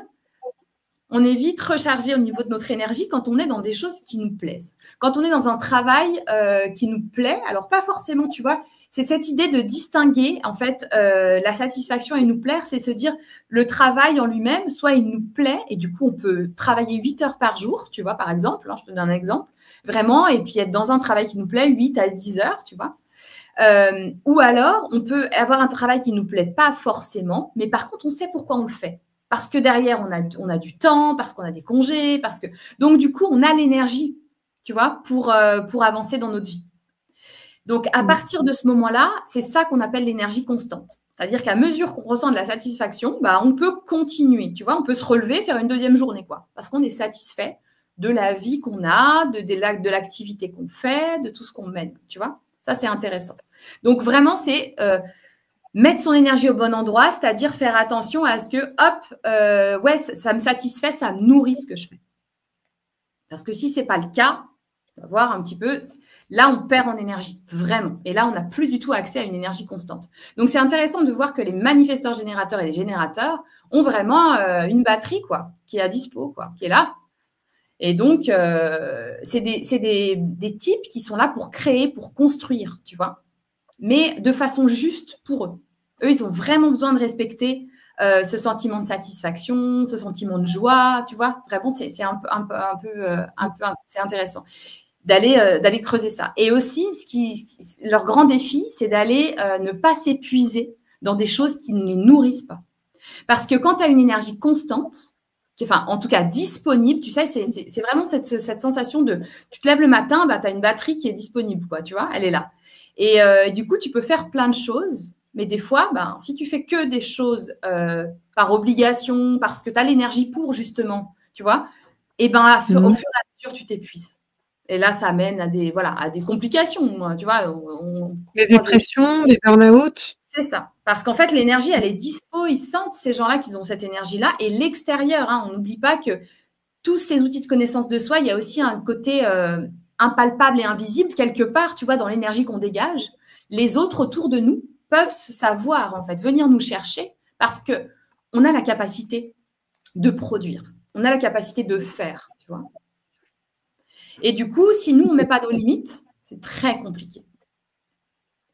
On est vite rechargé au niveau de notre énergie quand on est dans des choses qui nous plaisent. Quand on est dans un travail qui nous plaît, alors pas forcément, tu vois, c'est cette idée de distinguer, en fait, la satisfaction et nous plaire, c'est se dire le travail en lui-même, soit il nous plaît, et du coup, on peut travailler 8 heures par jour, tu vois, par exemple, hein, je te donne un exemple, vraiment, et puis être dans un travail qui nous plaît 8 à 10 heures, tu vois. Ou alors, on peut avoir un travail qui ne nous plaît pas forcément, mais par contre, on sait pourquoi on le fait. Parce que derrière, on a du temps, parce qu'on a des congés, parce que… Donc, du coup, on a l'énergie, tu vois, pour avancer dans notre vie. Donc, à partir de ce moment-là, c'est ça qu'on appelle l'énergie constante. C'est-à-dire qu'à mesure qu'on ressent de la satisfaction, bah, on peut continuer, tu vois, on peut se relever, faire une deuxième journée, quoi, parce qu'on est satisfait de la vie qu'on a, de l'activité qu'on fait, de tout ce qu'on mène, tu vois. Ça, c'est intéressant. Donc, vraiment, c'est mettre son énergie au bon endroit, c'est-à-dire faire attention à ce que, hop, ouais, ça me satisfait, ça me nourrit ce que je fais. Parce que si ce n'est pas le cas, on va voir un petit peu, là, on perd en énergie, vraiment. Et là, on n'a plus du tout accès à une énergie constante. Donc, c'est intéressant de voir que les manifesteurs générateurs et les générateurs ont vraiment une batterie, quoi, qui est à dispo, quoi, qui est là. Et donc, c'est des types qui sont là pour créer, pour construire, tu vois, mais de façon juste pour eux. Eux, ils ont vraiment besoin de respecter ce sentiment de satisfaction, ce sentiment de joie, tu vois. Vraiment, c'est c'est intéressant d'aller creuser ça. Et aussi, leur grand défi, c'est d'aller ne pas s'épuiser dans des choses qui ne les nourrissent pas. Parce que quand tu as une énergie constante, enfin, en tout cas disponible, tu sais, c'est vraiment cette sensation de… Tu te lèves le matin, bah, tu as une batterie qui est disponible, quoi, tu vois, elle est là. Et du coup, tu peux faire plein de choses, mais des fois, ben, si tu fais que des choses par obligation, parce que tu as l'énergie pour, justement, tu vois, et ben, au fur et à mesure, tu t'épuises. Et là, ça amène à des complications, tu vois. Des dépressions, des burn-out. C'est ça. Parce qu'en fait, l'énergie, elle est dispo. Ils sentent, ces gens-là, qu'ils ont cette énergie-là. Et l'extérieur, hein, on n'oublie pas que tous ces outils de connaissance de soi, il y a aussi un côté impalpable et invisible, quelque part, tu vois, dans l'énergie qu'on dégage. Les autres autour de nous peuvent savoir, en fait, venir nous chercher parce qu'on a la capacité de produire. On a la capacité de faire, tu vois. Et du coup, si nous, on ne met pas nos limites, c'est très compliqué.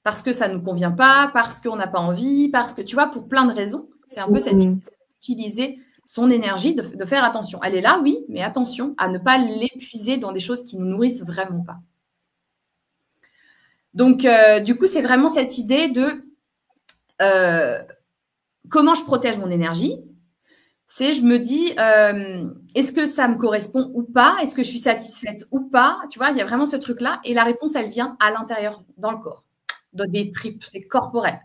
Parce que ça ne nous convient pas, parce qu'on n'a pas envie, parce que, tu vois, pour plein de raisons, c'est un peu cette idée d'utiliser son énergie, de faire attention. Elle est là, oui, mais attention à ne pas l'épuiser dans des choses qui ne nous nourrissent vraiment pas. Donc, du coup, c'est vraiment cette idée de comment je protège mon énergie. C'est, je me dis, est-ce que ça me correspond ou pas? Est-ce que je suis satisfaite ou pas? Tu vois, il y a vraiment ce truc-là. Et la réponse, elle vient à l'intérieur, dans le corps, dans des tripes, c'est corporel.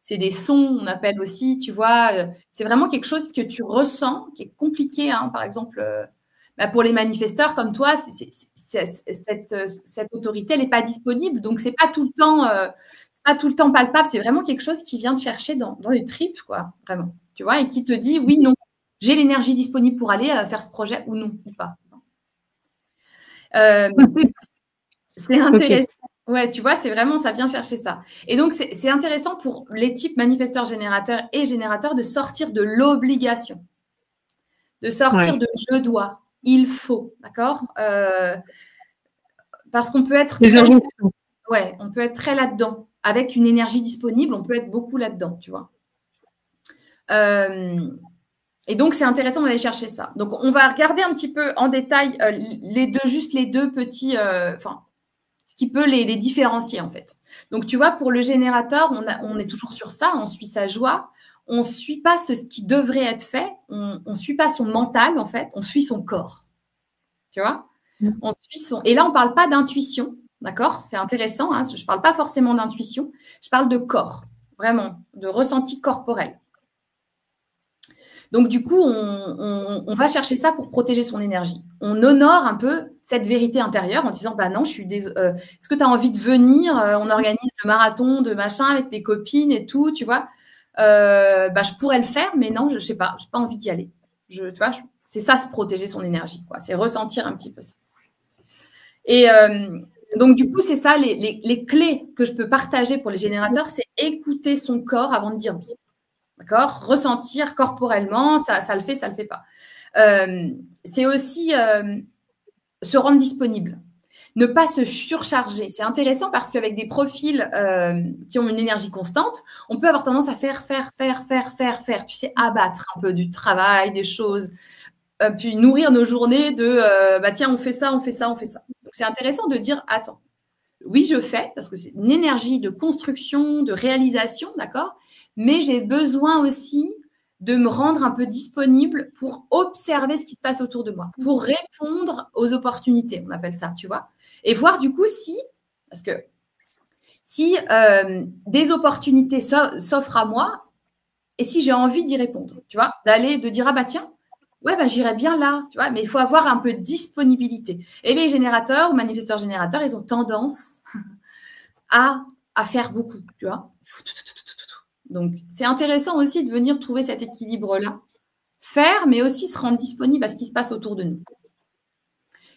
C'est des sons, on appelle aussi, tu vois. C'est vraiment quelque chose que tu ressens, qui est compliqué, hein, par exemple, pour les manifesteurs comme toi, cette autorité, elle n'est pas disponible. Donc, c'est pas tout le temps palpable. C'est vraiment quelque chose qui vient te chercher dans les tripes, quoi, vraiment. Tu vois, et qui te dit, oui, non, j'ai l'énergie disponible pour aller faire ce projet ou non, ou pas. C'est intéressant. Okay. Ouais, tu vois, c'est vraiment, ça vient chercher ça. Et donc, c'est intéressant pour les types manifesteurs, générateurs et générateurs de sortir de l'obligation, de sortir de je dois, il faut, d'accord, parce qu'on peut être on peut être très là-dedans. Avec une énergie disponible, on peut être beaucoup là-dedans, tu vois. Et donc, c'est intéressant d'aller chercher ça. Donc, on va regarder un petit peu en détail les deux petits, ce qui peut les différencier, en fait. Donc, tu vois, pour le générateur, on est toujours sur ça, on suit sa joie, on ne suit pas ce qui devrait être fait, on ne suit pas son mental, en fait, on suit son corps. Tu vois, on suit son... Et là, on ne parle pas d'intuition, d'accord? C'est intéressant, hein, je ne parle pas forcément d'intuition, je parle de corps, vraiment, de ressenti corporel. Donc, du coup, on va chercher ça pour protéger son énergie. On honore un peu cette vérité intérieure en disant, bah non, est-ce que tu as envie de venir? On organise le marathon de machin avec tes copines et tout, tu vois. Je pourrais le faire, mais non, je ne sais pas, je n'ai pas envie d'y aller. Tu vois, c'est ça, se protéger son énergie, quoi. C'est ressentir un petit peu ça. Et donc, du coup, c'est ça, les clés que je peux partager pour les générateurs, c'est écouter son corps avant de dire oui. D'accord? Ressentir corporellement, ça le fait pas. C'est aussi se rendre disponible. Ne pas se surcharger. C'est intéressant parce qu'avec des profils qui ont une énergie constante, on peut avoir tendance à faire. Tu sais, abattre un peu du travail, des choses, puis nourrir nos journées de tiens, on fait ça. Donc, c'est intéressant de dire, attends, oui, je fais, parce que c'est une énergie de construction, de réalisation, d'accord? Mais j'ai besoin aussi de me rendre un peu disponible pour observer ce qui se passe autour de moi, pour répondre aux opportunités, on appelle ça, tu vois. Et voir du coup parce que si des opportunités s'offrent à moi, et si j'ai envie d'y répondre, tu vois, de dire, ah bah tiens, ouais, j'irai bien là, tu vois, mais il faut avoir un peu de disponibilité. Et les générateurs ou manifesteurs générateurs, ils ont tendance à faire beaucoup, tu vois. Donc, c'est intéressant aussi de venir trouver cet équilibre-là. Faire, mais aussi se rendre disponible à ce qui se passe autour de nous.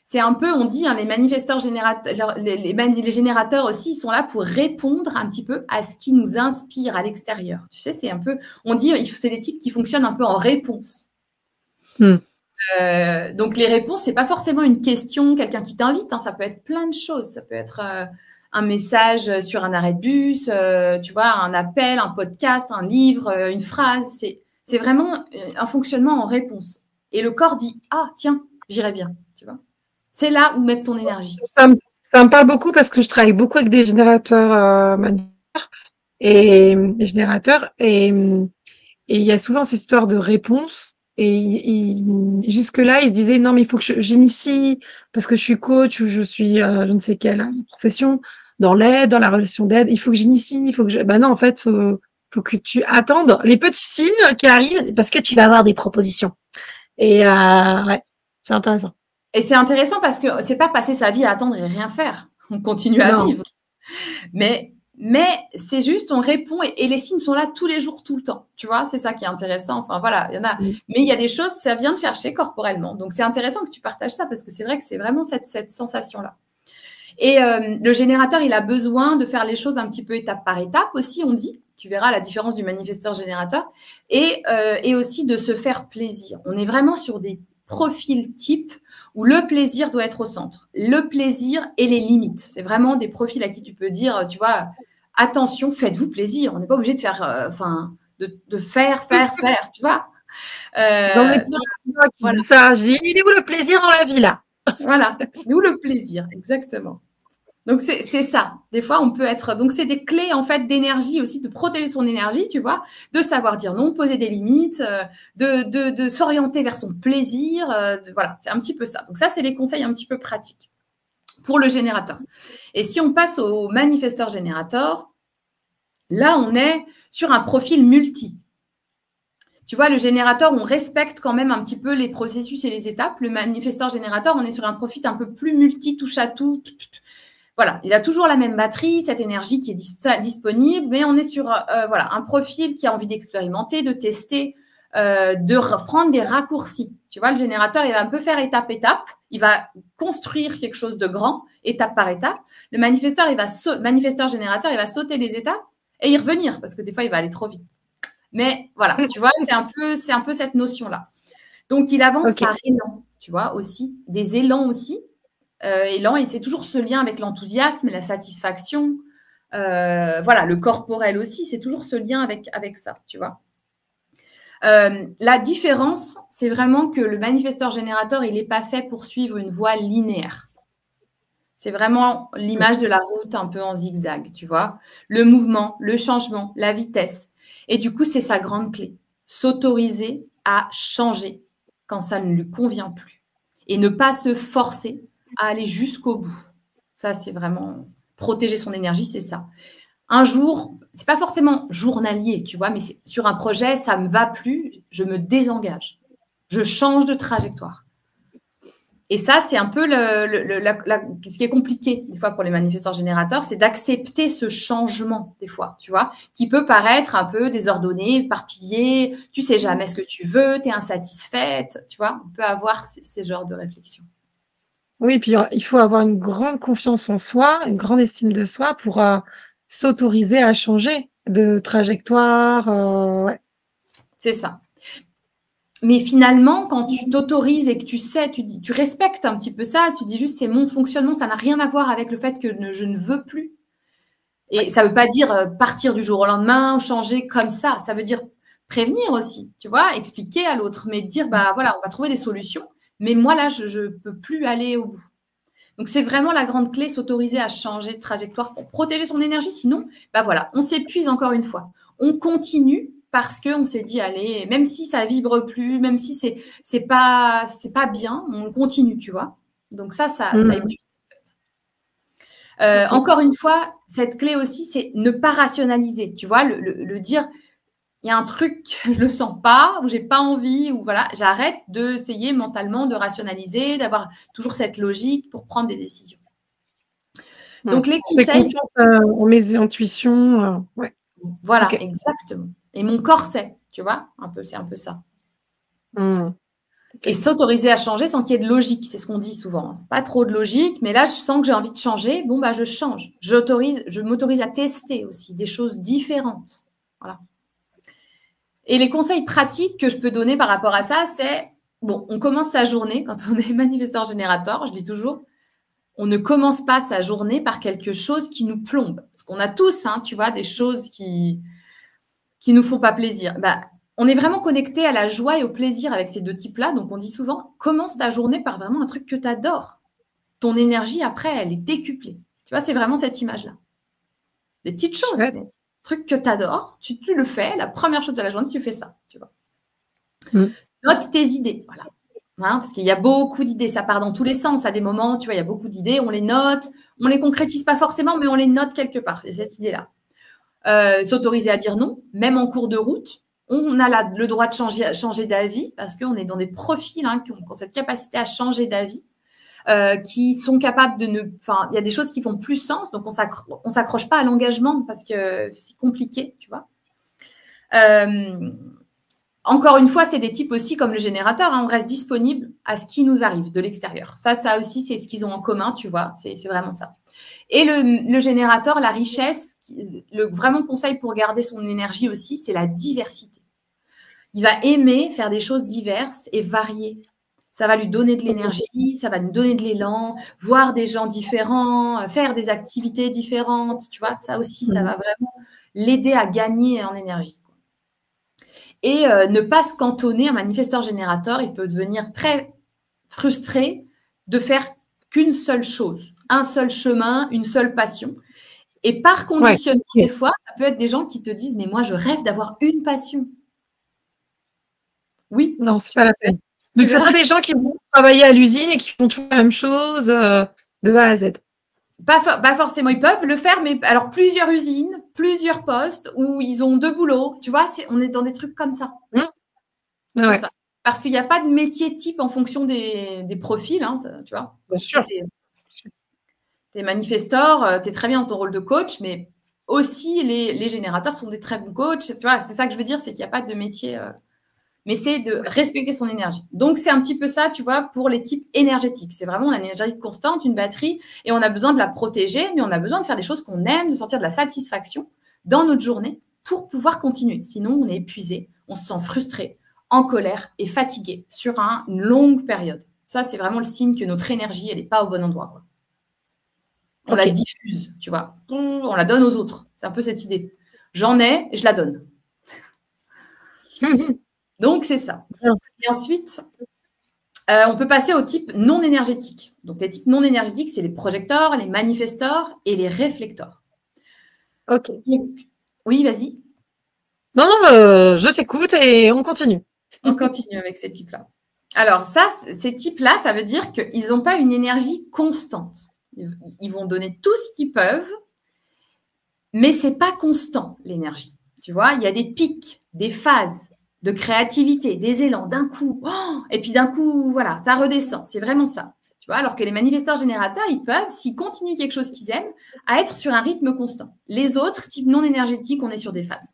C'est un peu, on dit, hein, les manifesteurs générateurs, les générateurs aussi, ils sont là pour répondre un petit peu à ce qui nous inspire à l'extérieur. Tu sais, c'est un peu, on dit, c'est des types qui fonctionnent un peu en réponse. Donc, les réponses, ce n'est pas forcément une question, quelqu'un qui t'invite, hein, ça peut être plein de choses. Ça peut être un message sur un arrêt de bus, tu vois, un appel, un podcast, un livre, une phrase. C'est vraiment un fonctionnement en réponse. Et le corps dit, ah, tiens, j'irai bien, tu vois. C'est là où mettre ton énergie. Ça me parle beaucoup parce que je travaille beaucoup avec des générateurs et il y a souvent cette histoire de réponse. Et jusque-là, il se disait, non, mais il faut que j'initie, parce que je suis coach ou je suis je ne sais quelle profession, dans l'aide, dans la relation d'aide, il faut que j'initie, il faut que non, en fait, faut que tu attendes les petits signes qui arrivent, parce que tu vas avoir des propositions. Et ouais, c'est intéressant. Et c'est intéressant parce que c'est pas passer sa vie à attendre et rien faire. On continue à vivre. Mais c'est juste, on répond et les signes sont là tous les jours, tout le temps. Tu vois, c'est ça qui est intéressant. Enfin, voilà, il y en a. Mais il y a des choses, ça vient de chercher corporellement. Donc, c'est intéressant que tu partages ça parce que c'est vrai que c'est vraiment cette sensation-là. Et le générateur, il a besoin de faire les choses un petit peu étape par étape aussi, on dit. Tu verras la différence du manifesteur-générateur. Et aussi de se faire plaisir. On est vraiment sur des profils types où le plaisir doit être au centre. Le plaisir et les limites. C'est vraiment des profils à qui tu peux dire, tu vois, attention, faites-vous plaisir. On n'est pas obligé de faire, de faire, tu vois. Voilà. Ça, il est où le plaisir dans la vie, là? Voilà, il est où le plaisir, exactement. Donc, c'est ça. Des fois, on peut être… Donc, c'est des clés, en fait, d'énergie aussi, de protéger son énergie, tu vois, de savoir dire non, poser des limites, de s'orienter vers son plaisir. Voilà, c'est un petit peu ça. Donc, ça, c'est les conseils un petit peu pratiques pour le générateur. Et si on passe au manifesteur générateur, là, on est sur un profil multi. Tu vois, le générateur, on respecte quand même un petit peu les processus et les étapes. Le manifesteur générateur, on est sur un profil un peu plus multi-touche-à-tout. Voilà, il a toujours la même batterie, cette énergie qui est disponible, mais on est sur voilà, un profil qui a envie d'expérimenter, de tester, de prendre des raccourcis. Tu vois, le générateur, il va un peu faire étape-étape. Il va construire quelque chose de grand, étape par étape. Le manifesteur-générateur, il va sauter les étapes et y revenir, parce que des fois, il va aller trop vite. Mais voilà, tu vois, c'est un peu cette notion-là. Donc, il avance par élan, tu vois, aussi. Des élans aussi. Élan, et c'est toujours ce lien avec l'enthousiasme, la satisfaction. Voilà, le corporel aussi, c'est toujours ce lien avec ça, tu vois. La différence, c'est vraiment que le manifesteur générateur, il n'est pas fait pour suivre une voie linéaire. C'est vraiment l'image de la route un peu en zigzag, tu vois. Le mouvement, le changement, la vitesse. Et du coup, c'est sa grande clé. S'autoriser à changer quand ça ne lui convient plus. Et ne pas se forcer à aller jusqu'au bout. Ça, c'est vraiment protéger son énergie, c'est ça. Un jour, c'est pas forcément journalier, tu vois, mais sur un projet, ça me va plus, je me désengage. Je change de trajectoire. Et ça, c'est un peu ce qui est compliqué des fois pour les manifestants générateurs, c'est d'accepter ce changement des fois, tu vois, qui peut paraître un peu désordonné, éparpillé, tu sais jamais ce que tu veux, tu es insatisfaite, tu vois, on peut avoir ces genres de réflexions. Oui, puis il faut avoir une grande confiance en soi, une grande estime de soi pour s'autoriser à changer de trajectoire. Ouais. C'est ça. Mais finalement, quand tu t'autorises et que tu sais, tu respectes un petit peu ça, tu dis juste c'est mon fonctionnement, ça n'a rien à voir avec le fait que je ne veux plus. Et ça ne veut pas dire partir du jour au lendemain ou changer comme ça. Ça veut dire prévenir aussi, tu vois, expliquer à l'autre, mais dire bah voilà, on va trouver des solutions. Mais moi là, je ne peux plus aller au bout. Donc c'est vraiment la grande clé, s'autoriser à changer de trajectoire pour protéger son énergie. Sinon, bah voilà, on s'épuise encore une fois. On continue parce qu'on s'est dit, allez, même si ça vibre plus, même si c'est pas bien, on continue, tu vois. Donc ça épuise. Encore une fois, cette clé aussi, c'est ne pas rationaliser, tu vois, le dire, il y a un truc, je le sens pas, ou j'ai pas envie, ou voilà, j'arrête d'essayer mentalement de rationaliser, d'avoir toujours cette logique pour prendre des décisions. Donc les conseils. En mes intuitions, ouais. Voilà, exactement. Et mon corps sait, tu vois, c'est un peu ça. Et s'autoriser à changer sans qu'il y ait de logique, c'est ce qu'on dit souvent. C'est pas trop de logique, mais là, je sens que j'ai envie de changer. Bon, bah, je change. Je m'autorise à tester aussi des choses différentes. Voilà. Et les conseils pratiques que je peux donner par rapport à ça, c'est, bon, on commence sa journée quand on est manifesteur générateur, je dis toujours, on ne commence pas sa journée par quelque chose qui nous plombe. Parce qu'on a tous, hein, tu vois, des choses qui nous font pas plaisir. Bah, on est vraiment connecté à la joie et au plaisir avec ces deux types-là. Donc, on dit souvent, commence ta journée par vraiment un truc que tu adores. Ton énergie, après, elle est décuplée. Tu vois, c'est vraiment cette image-là. Des petites choses, mais truc que tu adores, tu le fais, la première chose de la journée, tu fais ça, tu vois. Note tes idées, voilà. Hein, parce qu'il y a beaucoup d'idées, ça part dans tous les sens. À des moments, tu vois, il y a beaucoup d'idées, on les note, on les concrétise pas forcément, mais on les note quelque part. C'est cette idée-là. S'autoriser à dire non, même en cours de route. On a le droit de changer d'avis parce qu'on est dans des profils qui ont cette capacité à changer d'avis, qui sont capables de ne… Enfin, il y a des choses qui font plus sens, donc on s'accroche pas à l'engagement parce que c'est compliqué, tu vois. Encore une fois, c'est des types aussi comme le générateur, on reste disponible à ce qui nous arrive de l'extérieur. Ça aussi, c'est ce qu'ils ont en commun, tu vois, c'est vraiment ça. Et le générateur, la richesse, le vraiment conseil pour garder son énergie aussi, c'est la diversité. Il va aimer faire des choses diverses et variées. Ça va lui donner de l'énergie, ça va nous donner de l'élan, voir des gens différents, faire des activités différentes, tu vois, ça aussi, ça va vraiment l'aider à gagner en énergie. Et ne pas se cantonner, un manifesteur générateur, il peut devenir très frustré de faire qu'une seule chose, un seul chemin, une seule passion. Et par conditionnement, des fois, ça peut être des gens qui te disent « mais moi, je rêve d'avoir une passion ». Oui. Non, c'est pas la peine. Donc, c'est pas des gens qui vont travailler à l'usine et qui font toujours la même chose de A à Z. Pas forcément, ils peuvent le faire, mais alors plusieurs usines, plusieurs postes où ils ont 2 boulots, tu vois, on est dans des trucs comme ça. C'est Ouais, ça. Parce qu'il n'y a pas de métier type en fonction des profils, hein, tu vois. bien sûr. Tu es manifestor, tu es très bien dans ton rôle de coach, mais aussi les générateurs sont des très bons coachs. Tu vois, c'est ça que je veux dire, c'est qu'il n'y a pas de métier, mais c'est de respecter son énergie. Donc, c'est un petit peu ça, tu vois, pour les types énergétiques. C'est vraiment une énergie constante, une batterie, et on a besoin de la protéger, mais on a besoin de faire des choses qu'on aime, de sortir de la satisfaction dans notre journée pour pouvoir continuer. Sinon, on est épuisé, on se sent frustré, en colère et fatigué sur une longue période. Ça, c'est vraiment le signe que notre énergie, elle n'est pas au bon endroit, quoi. On la diffuse, tu vois. On la donne aux autres. C'est un peu cette idée. J'en ai, je la donne. Donc, c'est ça. Et ensuite, on peut passer au type non énergétique. Donc, les types non énergétiques, c'est les projecteurs, les manifestors et les réflecteurs. Ok. Donc, oui, vas-y. Non, je t'écoute et on continue. On continue avec ces types-là. Alors, ces types-là, ça veut dire qu'ils n'ont pas une énergie constante. Ils vont donner tout ce qu'ils peuvent, mais ce n'est pas constant, l'énergie. Tu vois, il y a des pics, des phases de créativité, des élans, d'un coup, et puis d'un coup, voilà, ça redescend. C'est vraiment ça. Tu vois, alors que les manifesteurs générateurs, ils peuvent, s'ils continuent quelque chose qu'ils aiment, à être sur un rythme constant. Les autres, types non énergétiques, on est sur des phases.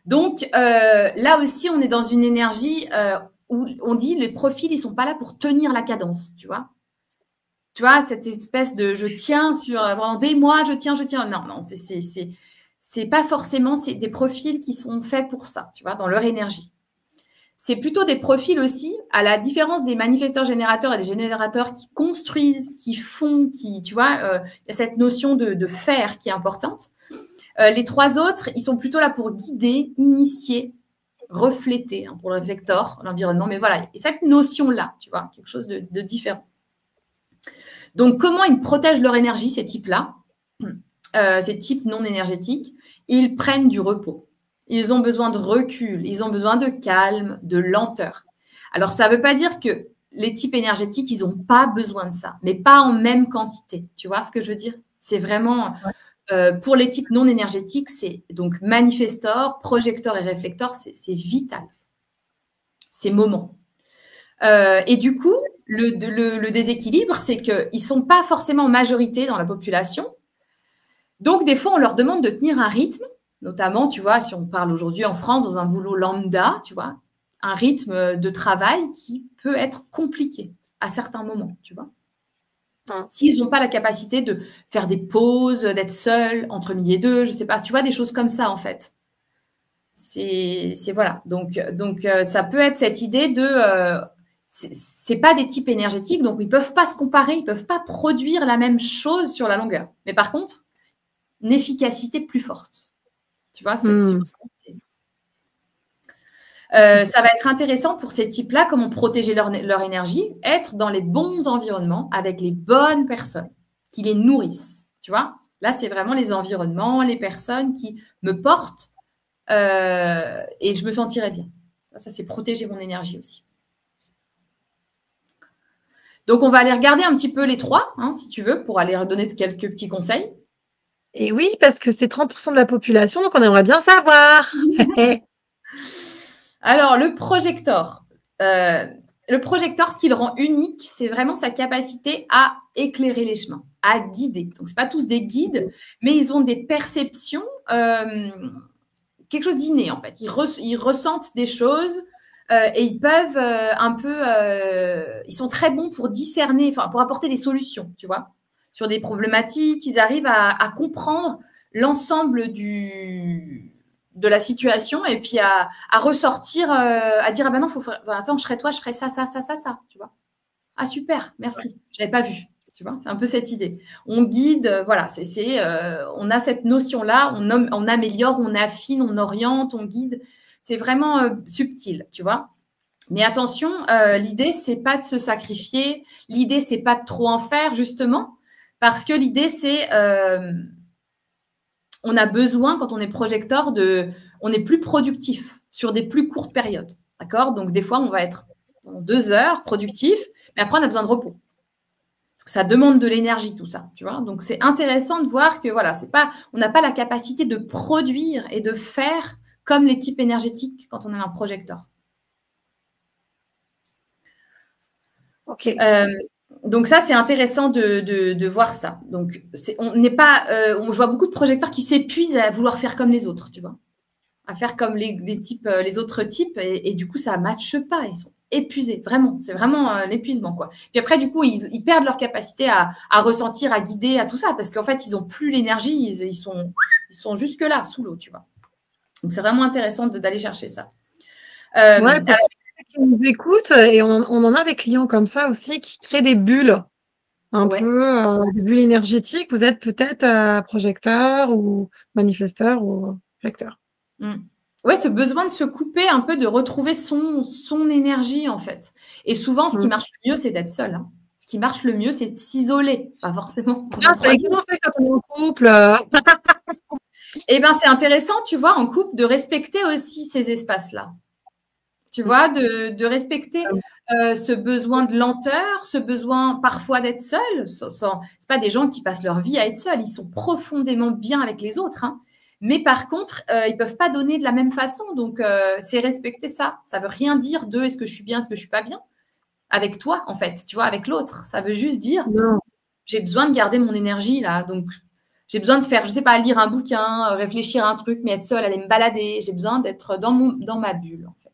Donc, là aussi, on est dans une énergie où on dit les profils, ils ne sont pas là pour tenir la cadence, tu vois. Tu vois, cette espèce de je tiens sur pendant des mois, je tiens. Non, c'est pas forcément, c'est des profils qui sont faits pour ça, tu vois, dans leur énergie. C'est plutôt des profils aussi, à la différence des manifesteurs générateurs et des générateurs qui construisent, qui font, qui, tu vois, il y a cette notion de faire qui est importante. Les trois autres, ils sont plutôt là pour guider, initier, refléter, hein, pour le réflecteur, l'environnement. Mais voilà, et cette notion-là, tu vois, quelque chose de différent. Donc, comment ils protègent leur énergie, ces types-là, ces types non énergétiques? Ils prennent du repos. Ils ont besoin de recul, ils ont besoin de calme, de lenteur. Alors, ça ne veut pas dire que les types énergétiques, ils n'ont pas besoin de ça, mais pas en même quantité. Tu vois ce que je veux dire? C'est vraiment, pour les types non énergétiques, c'est donc manifestor, projecteur et réflecteur, c'est vital. Ces moments. Et du coup, le déséquilibre, c'est qu'ils ne sont pas forcément en majorité dans la population. Donc, des fois, on leur demande de tenir un rythme, notamment, tu vois, si on parle aujourd'hui en France, dans un boulot lambda, tu vois, un rythme de travail qui peut être compliqué à certains moments, tu vois. S'ils n'ont pas la capacité de faire des pauses, d'être seuls entre midi et deux, je ne sais pas, tu vois, des choses comme ça, en fait. C'est voilà. Donc, ça peut être cette idée de... c'est pas des types énergétiques, donc ils ne peuvent pas se comparer, ils ne peuvent pas produire la même chose sur la longueur. Mais par contre, une efficacité plus forte. Tu vois, cette supériorité. Ça va être intéressant pour ces types-là, comment protéger leur énergie, être dans les bons environnements avec les bonnes personnes qui les nourrissent. Tu vois, là, c'est vraiment les environnements, les personnes qui me portent et je me sentirai bien. Ça, c'est protéger mon énergie aussi. Donc, on va aller regarder un petit peu les trois, hein, si tu veux, pour aller redonner quelques petits conseils. Et oui, parce que c'est 30% de la population, donc on aimerait bien savoir. Alors, le projecteur, ce qui le rend unique, c'est vraiment sa capacité à éclairer les chemins, à guider. Donc, ce pas tous des guides, mais ils ont des perceptions, quelque chose d'inné, en fait. Ils ressentent des choses et ils peuvent ils sont très bons pour discerner, enfin, pour apporter des solutions, tu vois, sur des problématiques. Ils arrivent à comprendre l'ensemble de la situation et puis à ressortir, à dire, ah ben non, attends, je serais toi, je ferais ça, tu vois. Ah super, merci, je n'avais pas vu. Tu vois, c'est un peu cette idée. On guide, voilà, on a cette notion-là, on améliore, on affine, on oriente, on guide. C'est vraiment subtil, tu vois. Mais attention, l'idée, c'est pas de se sacrifier. L'idée, c'est pas de trop en faire, justement, parce que l'idée, c'est on a besoin, quand on est projecteur, on est plus productif sur des plus courtes périodes. D'accord? Donc, des fois, on va être pendant 2 heures productif, mais après, on a besoin de repos. Parce que ça demande de l'énergie, tout ça. Tu vois? Donc, c'est intéressant de voir que voilà, on n'a pas la capacité de produire et de faire comme les types énergétiques quand on est un projecteur. Ok. Donc ça, c'est intéressant de voir ça. Donc, on n'est pas, je vois beaucoup de projecteurs qui s'épuisent à vouloir faire comme les autres, tu vois, à faire comme les autres types, et du coup, ça ne matche pas. Ils sont épuisés, vraiment. C'est vraiment l'épuisement, quoi. Puis après, du coup, ils perdent leur capacité à ressentir, à guider, à tout ça, parce qu'en fait, ils n'ont plus l'énergie, ils sont jusque là, sous l'eau, tu vois. Donc, c'est vraiment intéressant d'aller chercher ça. Ouais, pour ceux qui nous écoutent, et on en a des clients comme ça aussi qui créent des bulles, un ouais. peu des bulles énergétiques. Vous êtes peut-être projecteur ou manifesteur ou projecteur. Ouais, ce besoin de se couper un peu, de retrouver son énergie, en fait. Et souvent, ce qui marche le mieux, c'est d'être seul. Hein. Ce qui marche le mieux, c'est de s'isoler, pas forcément. Ah, comment on fait quand on est en couple Eh bien, c'est intéressant, tu vois, en couple, de respecter aussi ces espaces-là. Tu vois, de respecter ce besoin de lenteur, ce besoin parfois d'être seul. Ce n'est pas des gens qui passent leur vie à être seuls. Ils sont profondément bien avec les autres. Hein. Mais par contre, ils ne peuvent pas donner de la même façon. Donc, c'est respecter ça. Ça ne veut rien dire de est-ce que je suis bien, est-ce que je ne suis pas bien avec toi, en fait, tu vois, avec l'autre. Ça veut juste dire j'ai besoin de garder mon énergie là. Donc, j'ai besoin de faire, je ne sais pas, lire un bouquin, réfléchir à un truc, mais être seule, aller me balader. J'ai besoin d'être dans ma bulle, en fait.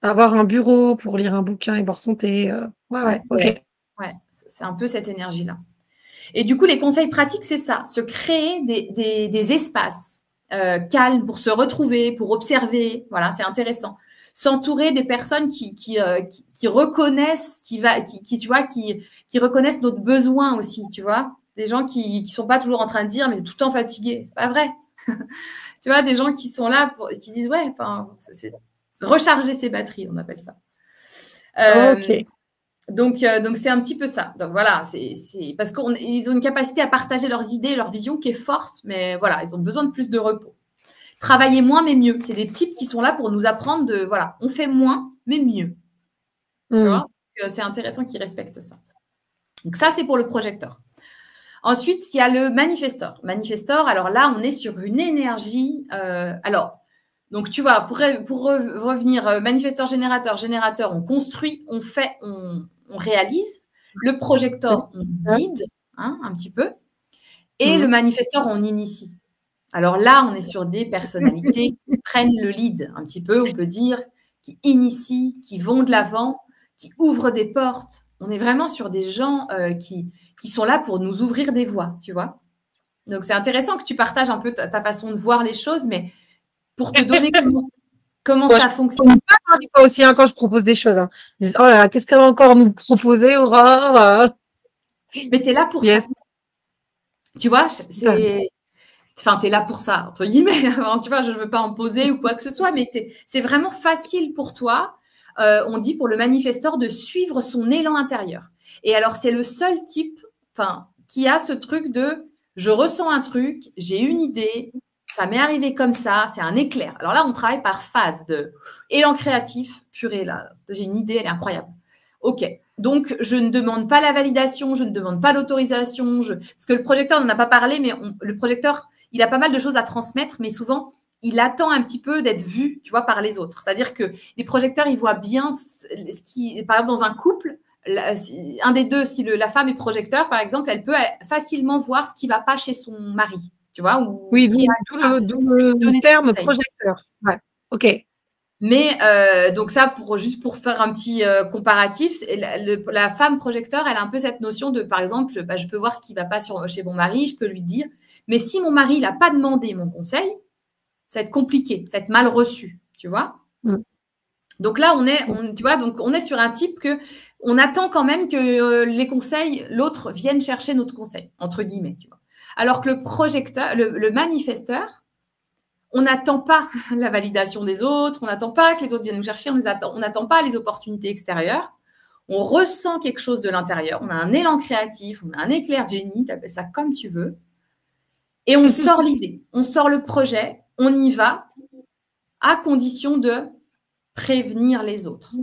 Avoir un bureau pour lire un bouquin et boire son thé. Ouais, ok. Ouais, c'est un peu cette énergie-là. Et du coup, les conseils pratiques, c'est ça, se créer des espaces calmes pour se retrouver, pour observer. Voilà, c'est intéressant. S'entourer des personnes qui reconnaissent, tu vois, qui reconnaissent notre besoin aussi, tu vois. Des gens qui sont pas toujours en train de dire, mais tout le temps fatigués. C'est pas vrai. Tu vois, des gens qui sont là, qui disent, ouais, enfin, c'est recharger ses batteries, on appelle ça. Ok. Donc c'est un petit peu ça. Donc voilà, c'est parce qu'ils ont une capacité à partager leurs idées, leur vision qui est forte, mais voilà, ils ont besoin de plus de repos. Travailler moins mais mieux. C'est des types qui sont là pour nous apprendre de voilà, on fait moins mais mieux. Tu vois, c'est intéressant qu'ils respectent ça. Donc ça, c'est pour le projecteur. Ensuite, il y a le manifesteur. Manifesteur, alors là, on est sur une énergie. Donc tu vois, pour revenir, manifesteur, générateur, on construit, on fait, on réalise. Le projecteur, on guide un petit peu. Et le manifesteur, on initie. Alors là, on est sur des personnalités qui prennent le lead un petit peu, on peut dire, qui initient, qui vont de l'avant, qui ouvrent des portes. On est vraiment sur des gens qui sont là pour nous ouvrir des voies, tu vois. Donc, c'est intéressant que tu partages un peu ta façon de voir les choses, mais pour te donner comment ça fonctionne. Pas, des fois aussi, quand je propose des choses. Ils disent, oh là, qu'est-ce qu'elle va encore nous proposer, Aurore Mais tu es là pour ça. Tu vois, enfin, tu es là pour ça, entre guillemets. Tu vois, je ne veux pas en poser ou quoi que ce soit, mais c'est vraiment facile pour toi, on dit pour le manifesteur, de suivre son élan intérieur. Et alors, c'est le seul type qui a ce truc de je ressens un truc, j'ai une idée, ça m'est arrivé comme ça, c'est un éclair. Alors là, on travaille par phase de élan créatif, purée, là, j'ai une idée, elle est incroyable. Ok, donc je ne demande pas la validation, je ne demande pas l'autorisation, parce que le projecteur, on n'en a pas parlé, mais le projecteur, il a pas mal de choses à transmettre, mais souvent, il attend un petit peu d'être vu, tu vois, par les autres. C'est-à-dire que les projecteurs, ils voient bien ce qui, par exemple, dans un couple, un des deux, si la femme est projecteur, par exemple, elle peut facilement voir ce qui ne va pas chez son mari, tu vois. Oui, d'où le terme projecteur. Ouais, ok. Mais donc ça, juste pour faire un petit comparatif, la femme projecteur, elle a un peu cette notion de, par exemple, je peux voir ce qui ne va pas chez mon mari, je peux lui dire. Mais si mon mari n'a pas demandé mon conseil, ça va être compliqué, ça va être mal reçu, tu vois. Donc là, tu vois, donc on est sur un type que on attend quand même que les conseils, l'autre vienne chercher notre conseil, entre guillemets, tu vois. Alors que le projecteur, le manifesteur, on n'attend pas la validation des autres, on n'attend pas que les autres viennent nous chercher, on n'attend pas les opportunités extérieures. On ressent quelque chose de l'intérieur, on a un élan créatif, on a un éclair de génie, tu appelles ça comme tu veux. Et on sort l'idée, on sort le projet, on y va, à condition de prévenir les autres.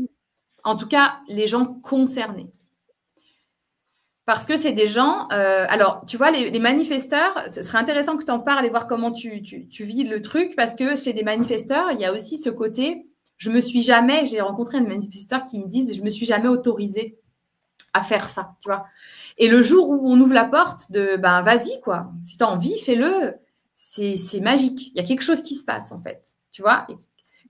En tout cas, les gens concernés. Parce que c'est des gens… alors, tu vois, les manifesteurs, ce serait intéressant que tu en parles et voir comment tu vis le truc, parce que chez des manifesteurs, il y a aussi ce côté, j'ai rencontré des manifesteurs qui me disent, je ne me suis jamais autorisée à faire ça, tu vois. Et le jour où on ouvre la porte de, ben, vas-y, quoi. Si tu as envie, fais-le. C'est magique. Il y a quelque chose qui se passe, en fait. Tu vois, et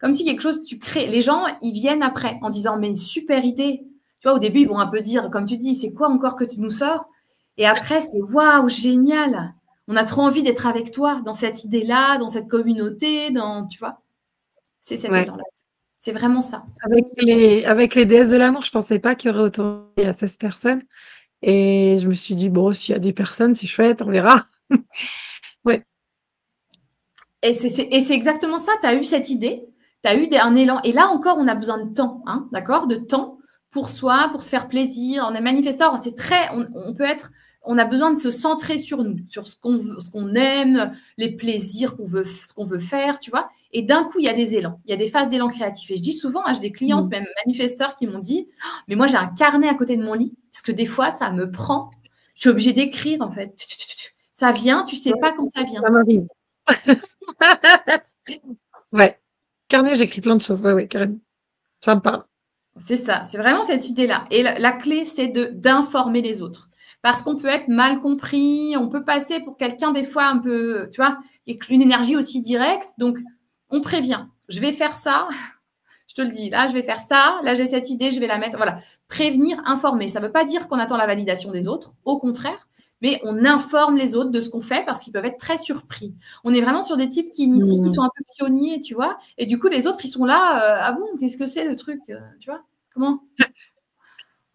comme si quelque chose, tu crées. Les gens, ils viennent après en disant, mais super idée. Tu vois, au début, ils vont un peu dire, comme tu dis, c'est quoi encore que tu nous sors? Et après, c'est waouh, génial. On a trop envie d'être avec toi dans cette idée-là, dans cette communauté, tu vois. C'est cet Ouais. élan-là. C'est vraiment ça. Avec les déesses de l'amour, je pensais pas qu'il y aurait autant de 16 personnes. Et je me suis dit, bon, s'il y a des personnes, c'est chouette, on verra. Ouais. Et c'est exactement ça. Tu as eu cette idée, tu as eu un élan. Et là encore, on a besoin de temps, hein, d'accord? De temps pour soi, pour se faire plaisir. On est manifesteur, c'est très. On peut être. On a besoin de se centrer sur nous, sur ce qu'on aime, les plaisirs ce qu'on veut faire, tu vois. Et d'un coup, il y a des élans, il y a des phases d'élan créatif. Et je dis souvent, hein, j'ai des clientes, même manifesteurs, qui m'ont dit, oh, mais moi, j'ai un carnet à côté de mon lit, parce que des fois, ça me prend. Je suis obligée d'écrire, en fait. Ça vient, tu sais pas quand ça vient. Ça m'arrive. Ouais. Carnet, j'écris plein de choses. Ouais, carrément. Ça me parle. C'est ça, c'est vraiment cette idée-là. Et la clé, c'est d'informer les autres. Parce qu'on peut être mal compris, on peut passer pour quelqu'un des fois un peu, tu vois, une énergie aussi directe. Donc, on prévient. Je vais faire ça. Je te le dis, là, je vais faire ça. Là, j'ai cette idée, je vais la mettre. Voilà. Prévenir, informer. Ça ne veut pas dire qu'on attend la validation des autres. Au contraire. Mais on informe les autres de ce qu'on fait parce qu'ils peuvent être très surpris. On est vraiment sur des types qui initient, qui sont un peu pionniers, tu vois. Et du coup, les autres, ils sont là. Ah bon, qu'est-ce que c'est le truc, tu vois? Comment?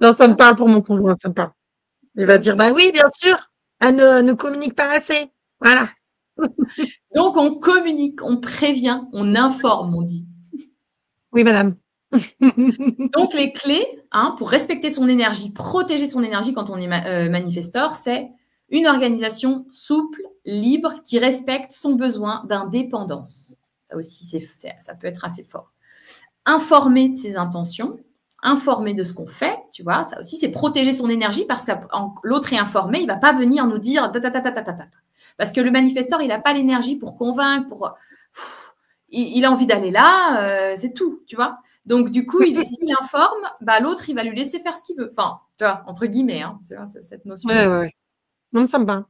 Non, ça me parle pour mon conjoint, ça me parle. Il va dire, bah oui, bien sûr, elle ne communique pas assez. Voilà. Donc, on communique, on prévient, on informe, on dit. Oui, madame. Donc, les clés, hein, pour respecter son énergie, protéger son énergie quand on est manifesteur, c'est une organisation souple, libre, qui respecte son besoin d'indépendance. Ça aussi, ça peut être assez fort. Informer de ses intentions, informer de ce qu'on fait, tu vois, ça aussi, c'est protéger son énergie parce que l'autre est informé, il ne va pas venir nous dire parce que le manifesteur, il n'a pas l'énergie pour convaincre, il a envie d'aller là, c'est tout, tu vois. Donc, du coup, s'il informe, bah, l'autre, il va lui laisser faire ce qu'il veut. Enfin, tu vois, entre guillemets, hein, tu vois, cette notion. Ouais. Non, ça me parle.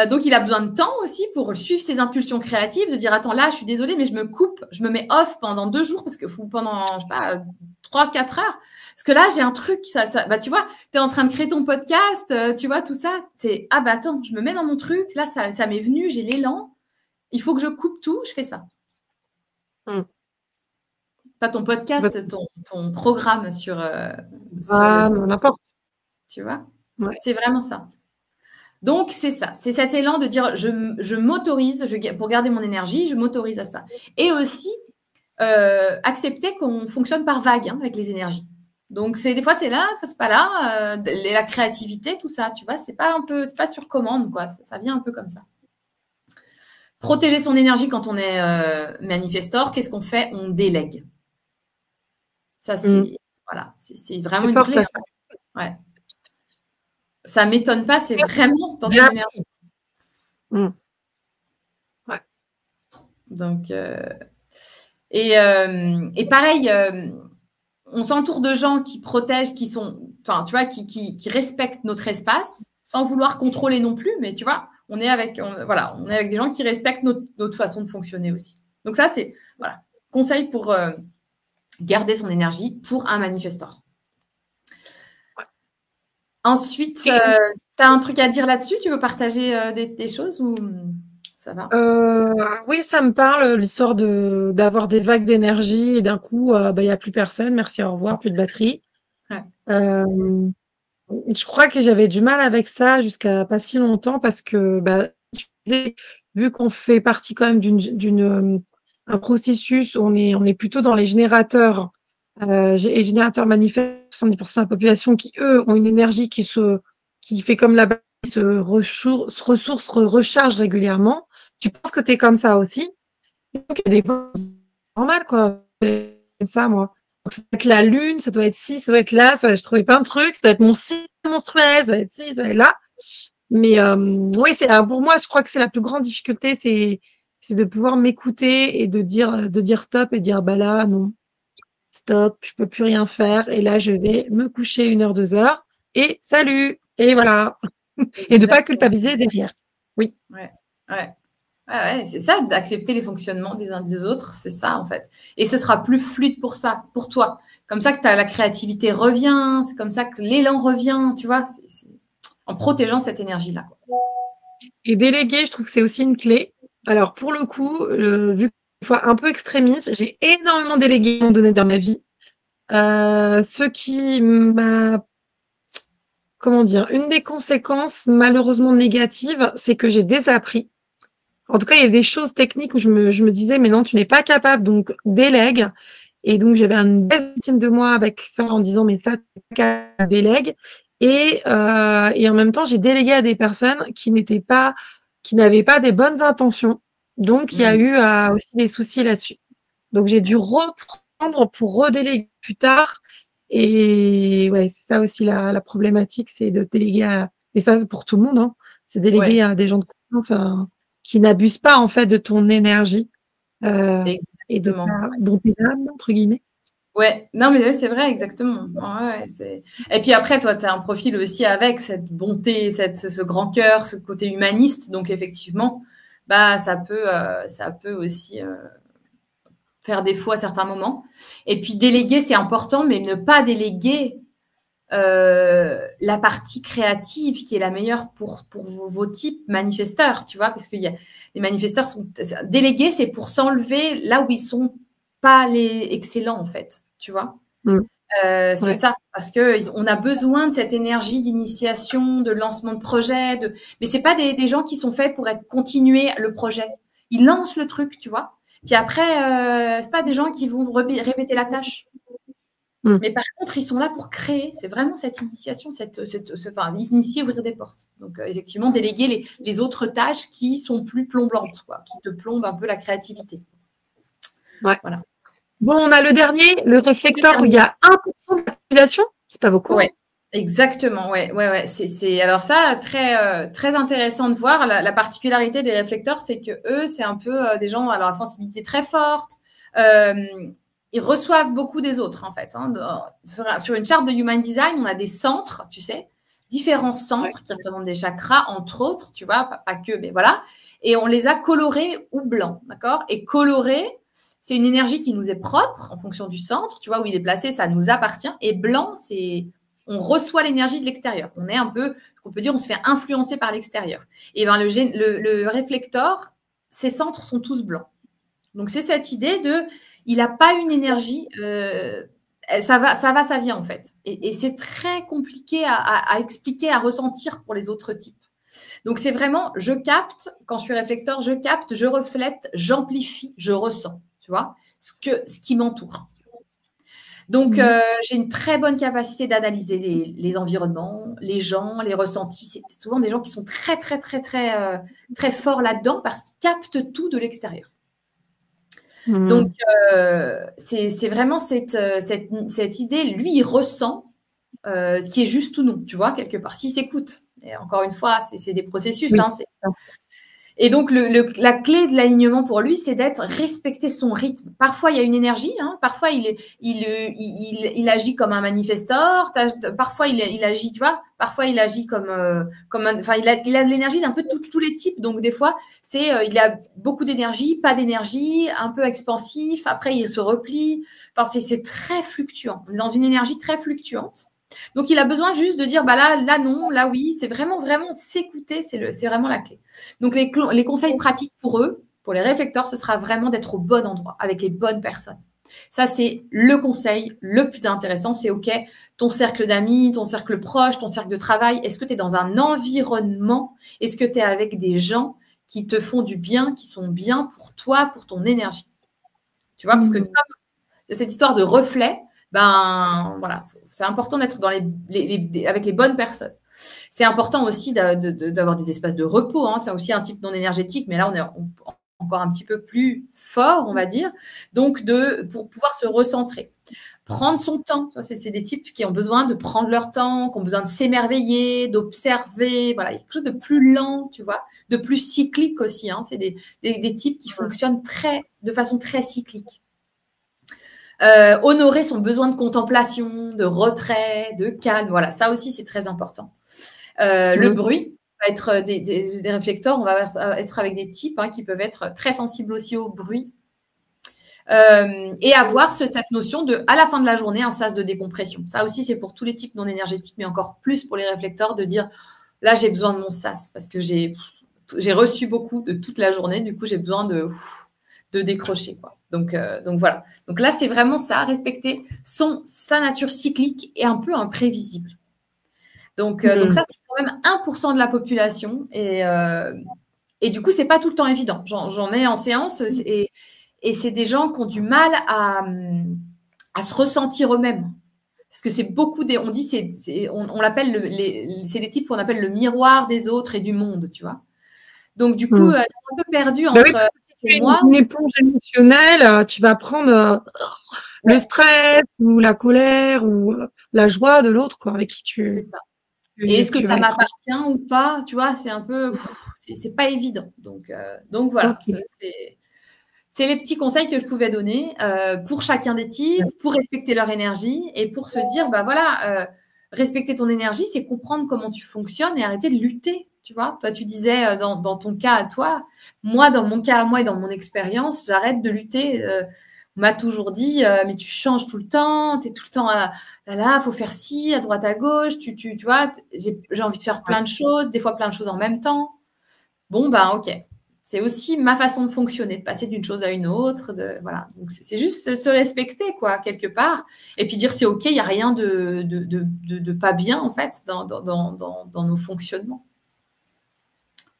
Donc, il a besoin de temps aussi pour suivre ses impulsions créatives, de dire, attends, là, je suis désolée, mais je me coupe, je me mets off pendant 2 jours, parce que pendant, je sais pas, 3-4 heures. Parce que là, j'ai un truc, bah, tu vois, tu es en train de créer ton podcast, tu vois, tout ça. C'est, ah bah attends, je me mets dans mon truc, là, ça m'est venu, j'ai l'élan. Il faut que je coupe tout, je fais ça. Pas ton podcast, ton programme sur n'importe. Tu vois, ouais. C'est vraiment ça. Donc, c'est ça. C'est cet élan de dire, je m'autorise, pour garder mon énergie, je m'autorise à ça. Et aussi, accepter qu'on fonctionne par vague, hein, avec les énergies. Donc, des fois, c'est là, des fois, c'est pas là. La créativité, tout ça, tu vois, c'est pas sur commande, quoi. Ça vient un peu comme ça. Protéger son énergie quand on est manifestor, qu'est-ce qu'on fait? On délègue. Ça, c'est vraiment une clé. Ça. Ouais. Ça m'étonne pas, c'est vraiment dans ton énergie. Ouais. Donc, et pareil, on s'entoure de gens qui protègent, qui sont, enfin, tu vois, qui respectent notre espace, sans vouloir contrôler non plus, mais tu vois, on est avec des gens qui respectent notre façon de fonctionner aussi. Donc ça, c'est conseil pour garder son énergie pour un manifesteur. Ensuite, tu as un truc à dire là-dessus? Tu veux partager des choses ou ça va? Oui, ça me parle, l'histoire d'avoir des vagues d'énergie et d'un coup, il n'y a plus personne, merci, au revoir, plus de batterie. Ouais. Je crois que j'avais du mal avec ça jusqu'à pas si longtemps parce que, vu qu'on fait partie quand même un processus où on est plutôt dans les générateurs, et générateurs manifestes, 70% de la population qui, eux, ont une énergie qui fait comme la batterie, se ressource, recharge régulièrement. Tu penses que tu es comme ça aussi? Et donc, il y a des fois, c'est normal, quoi. C'est comme ça, moi. Donc, ça doit être la lune, ça doit être ci, ça doit être là, je trouvais plein de trucs, ça doit être mon signe menstruel, ça doit être ci, ça doit être là. Mais oui, pour moi, je crois que c'est la plus grande difficulté, c'est de pouvoir m'écouter et de dire stop et dire bah là, non, stop, je peux plus rien faire. Et là, je vais me coucher 1 heure, 2 heures. et salut. Et voilà. Et de ne pas culpabiliser derrière. Oui. Ouais, ouais. Ouais, c'est ça, d'accepter les fonctionnements des uns des autres, c'est ça en fait. Et ce sera plus fluide pour ça, pour toi. Comme ça que la créativité revient, c'est comme ça que l'élan revient, tu vois, en protégeant cette énergie-là. Et déléguer, je trouve que c'est aussi une clé. Alors pour le coup, vu que je suis un peu extrémiste, j'ai énormément délégué à un moment donné dans ma vie. Ce qui m'a, comment dire, une des conséquences malheureusement négatives, c'est que j'ai désappris. En tout cas, il y a des choses techniques où je me disais, mais non, tu n'es pas capable, donc délègue. Et donc, j'avais une baisse d'estime de moi avec ça en disant, mais ça, tu n'es pas capable, délègue. Et en même temps, j'ai délégué à des personnes qui n'avaient pas des bonnes intentions. Donc, il y a eu aussi des soucis là-dessus. Donc, j'ai dû reprendre pour redéléguer plus tard. Et ouais, c'est ça aussi la problématique, c'est de déléguer à, et ça pour tout le monde, hein, c'est déléguer à des gens de confiance qui n'abusent pas en fait de ton énergie et de Exactement. ta bonté d'âme, entre guillemets. Ouais, non, mais c'est vrai, exactement. Et puis après, toi, tu as un profil aussi avec cette bonté, ce grand cœur, ce côté humaniste. Donc, effectivement, bah, ça peut aussi faire défaut à certains moments. Et puis, déléguer, c'est important, mais ne pas déléguer la partie créative qui est la meilleure pour vos types manifesteurs, tu vois, parce que les manifesteurs sont délégués, c'est pour s'enlever là où ils sont pas les excellents, en fait, tu vois. C'est ça, parce qu'on a besoin de cette énergie d'initiation, de lancement de projet, mais c'est pas des gens qui sont faits pour continuer le projet. Ils lancent le truc, tu vois. Puis après, c'est pas des gens qui vont répéter la tâche. Mais par contre, ils sont là pour créer. C'est vraiment cette initiation, initier, ouvrir des portes. Donc, effectivement, déléguer les autres tâches qui sont plus plombantes, quoi, qui te plombent un peu la créativité. Ouais. Voilà. Bon, on a le dernier, le réflecteur où il y a 1% de la population. C'est pas beaucoup. Ouais, exactement. Ouais. Alors ça, très intéressant de voir. La particularité des réflecteurs, c'est que eux, c'est un peu des gens à leur sensibilité très forte. Ils reçoivent beaucoup des autres, en fait. Hein. Sur une charte de Human Design, on a des centres, tu sais, différents centres qui représentent des chakras, entre autres, tu vois, pas que, mais voilà. Et on les a colorés ou blancs, d'accord? Et coloré, c'est une énergie qui nous est propre en fonction du centre, tu vois, où il est placé, ça nous appartient. Et blanc, c'est on reçoit l'énergie de l'extérieur. On est un peu, on peut dire, on se fait influencer par l'extérieur. Et ben le réflecteur, ses centres sont tous blancs. Donc c'est cette idée de il n'a pas une énergie, ça vient en fait. Et c'est très compliqué à expliquer, à ressentir pour les autres types. Donc c'est vraiment, je capte, quand je suis réflecteur, je capte, je reflète, j'amplifie, je ressens, tu vois, ce qui m'entoure. Donc j'ai une très bonne capacité d'analyser les environnements, les gens, les ressentis. C'est souvent des gens qui sont très, très, très, très, très forts là-dedans parce qu'ils captent tout de l'extérieur. Donc, c'est vraiment cette idée, lui, il ressent ce qui est juste ou non, tu vois, quelque part, s'il s'écoute. Et encore une fois, c'est des processus. Oui. Hein, et donc, la clé de l'alignement pour lui, c'est d'être respecter son rythme. Parfois, il y a une énergie. Hein, parfois, il agit comme un manifesteur. Parfois, il agit, tu vois. Parfois, il agit comme enfin, il a de l'énergie d'un peu tous les types. Donc, des fois, il a beaucoup d'énergie, pas d'énergie, un peu expansif. Après, il se replie. Enfin, c'est très fluctuant. On est dans une énergie très fluctuante. Donc, il a besoin juste de dire, bah là non, là oui. C'est vraiment s'écouter, c'est vraiment la clé. Donc, les conseils pratiques pour eux, pour les réflecteurs, ce sera vraiment d'être au bon endroit, avec les bonnes personnes. Ça, c'est le conseil le plus intéressant. C'est OK, ton cercle d'amis, ton cercle proche, ton cercle de travail. Est-ce que tu es dans un environnement? Est-ce que tu es avec des gens qui te font du bien, qui sont bien pour toi, pour ton énergie? Tu vois, parce que cette histoire de reflet, ben voilà, c'est important d'être avec les bonnes personnes. C'est important aussi d'avoir des espaces de repos. Hein. C'est aussi un type non énergétique, mais là, on est encore un petit peu plus fort, on va dire. Donc, pour pouvoir se recentrer. Prendre son temps. C'est des types qui ont besoin de prendre leur temps, qui ont besoin de s'émerveiller, d'observer. Voilà, il y a quelque chose de plus lent, tu vois, de plus cyclique aussi. Hein. C'est des types qui fonctionnent de façon très cyclique. Honorer son besoin de contemplation, de retrait, de calme. Voilà, ça aussi, c'est très important. Le bruit va être des réflecteurs. On va être avec des types qui peuvent être très sensibles aussi au bruit. Et avoir cette notion de, à la fin de la journée, un sas de décompression. Ça aussi, c'est pour tous les types non énergétiques, mais encore plus pour les réflecteurs, de dire, là, j'ai besoin de mon sas parce que j'ai reçu beaucoup de toute la journée. Du coup, j'ai besoin de décrocher, quoi. Donc voilà. Donc là, c'est vraiment ça, respecter sa nature cyclique et un peu imprévisible. Donc ça, c'est quand même 1% de la population. Et du coup, c'est pas tout le temps évident. J'en ai en séance et c'est des gens qui ont du mal à se ressentir eux-mêmes. Parce que c'est beaucoup on dit, on l'appelle c'est des types qu'on appelle le miroir des autres et du monde, tu vois. Donc, du coup, elles sont un peu perdues entre si tu es une éponge émotionnelle, tu vas prendre le stress ou la colère ou la joie de l'autre, quoi, avec qui tu. C'est ça. Et est-ce que ça m'appartient ou pas? Tu vois, c'est un peu, c'est pas évident. Donc voilà, c'est les petits conseils que je pouvais donner pour chacun des types, pour respecter leur énergie et pour se dire, bah voilà, respecter ton énergie, c'est comprendre comment tu fonctionnes et arrêter de lutter. Tu vois, toi, tu disais dans ton cas à toi, moi, dans mon cas à moi et dans mon expérience, j'arrête de lutter. On m'a toujours dit, mais tu changes tout le temps, tu es tout le temps là, il faut faire ci, à droite, à gauche, tu vois, j'ai envie de faire plein de choses, des fois plein de choses en même temps. Bon, ben, ok. C'est aussi ma façon de fonctionner, de passer d'une chose à une autre. Voilà. Donc, c'est juste se respecter, quoi, quelque part. Et puis dire, c'est ok, il n'y a rien de pas bien, en fait, dans nos fonctionnements.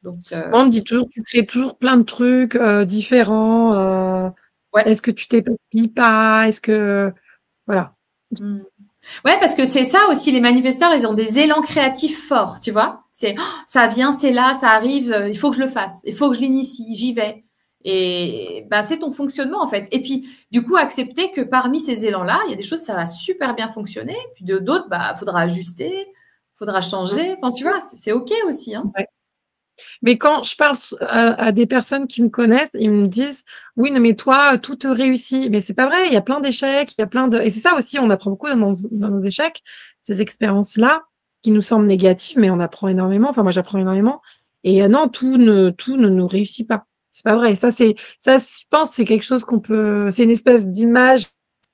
Donc, on me dit toujours, tu crées toujours plein de trucs différents. ouais. Est-ce que tu t'éparpilles pas? Est-ce que. Voilà. Ouais, parce que c'est ça aussi, les manifesteurs, ils ont des élans créatifs forts, tu vois. C'est ça vient, c'est là, ça arrive, il faut que je le fasse, il faut que je l'initie, j'y vais. Et ben, c'est ton fonctionnement, en fait. Et puis, du coup, accepter que parmi ces élans-là, il y a des choses, ça va super bien fonctionner. Puis d'autres, bah, faudra ajuster, faudra changer. Enfin, tu vois, c'est OK aussi. Hein. Ouais. Mais quand je parle à des personnes qui me connaissent, ils me disent, oui, non, mais toi, tout te réussit. Mais c'est pas vrai, il y a plein d'échecs, il y a plein de. Et c'est ça aussi, on apprend beaucoup dans nos échecs, ces expériences-là, qui nous semblent négatives, mais on apprend énormément. Enfin, moi, j'apprends énormément. Et non, tout ne nous réussit pas. C'est pas vrai. Ça, je pense, c'est quelque chose qu'on peut. C'est une espèce d'image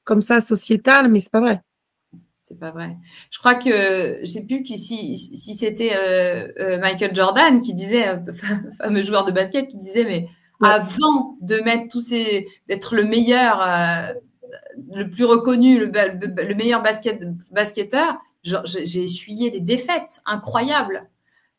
comme ça sociétale, mais c'est pas vrai. C'est pas vrai. Je crois que, je sais plus si c'était Michael Jordan qui disait, fameux joueur de basket, qui disait, mais avant de mettre d'être le meilleur, le plus reconnu, le meilleur basketteur, j'ai essuyé des défaites incroyables.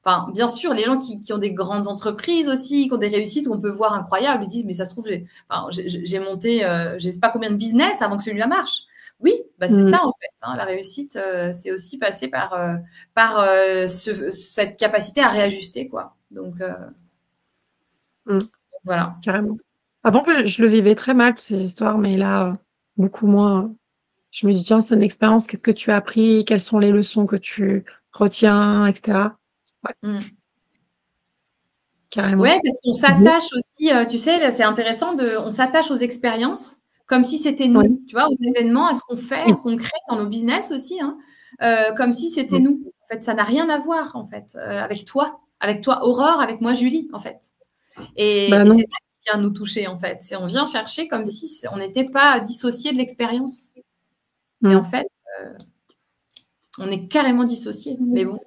Enfin, bien sûr, les gens qui ont des grandes entreprises aussi, qui ont des réussites où on peut voir incroyables, ils disent, mais ça se trouve, j'ai monté, je ne sais pas combien de business avant que celui-là marche. Oui, bah c'est ça en fait. Hein, la réussite, c'est aussi passer par cette capacité à réajuster, quoi. Donc, voilà. Carrément. Avant, je le vivais très mal, toutes ces histoires, mais là, beaucoup moins. Je me dis, tiens, c'est une expérience, qu'est-ce que tu as appris? Quelles sont les leçons que tu retiens, etc. Ouais. Carrément. Ouais, parce qu'on s'attache aussi, tu sais, c'est intéressant, on s'attache aux expériences comme si c'était nous, tu vois, aux événements, à ce qu'on fait, à ce qu'on crée dans nos business aussi, hein, comme si c'était nous. En fait, ça n'a rien à voir, en fait, avec toi, Aurore, avec moi, Julie, en fait. Et c'est ça qui vient nous toucher, en fait. On vient chercher comme si on n'était pas dissocié de l'expérience. Et en fait, on est carrément dissocié. Mais bon,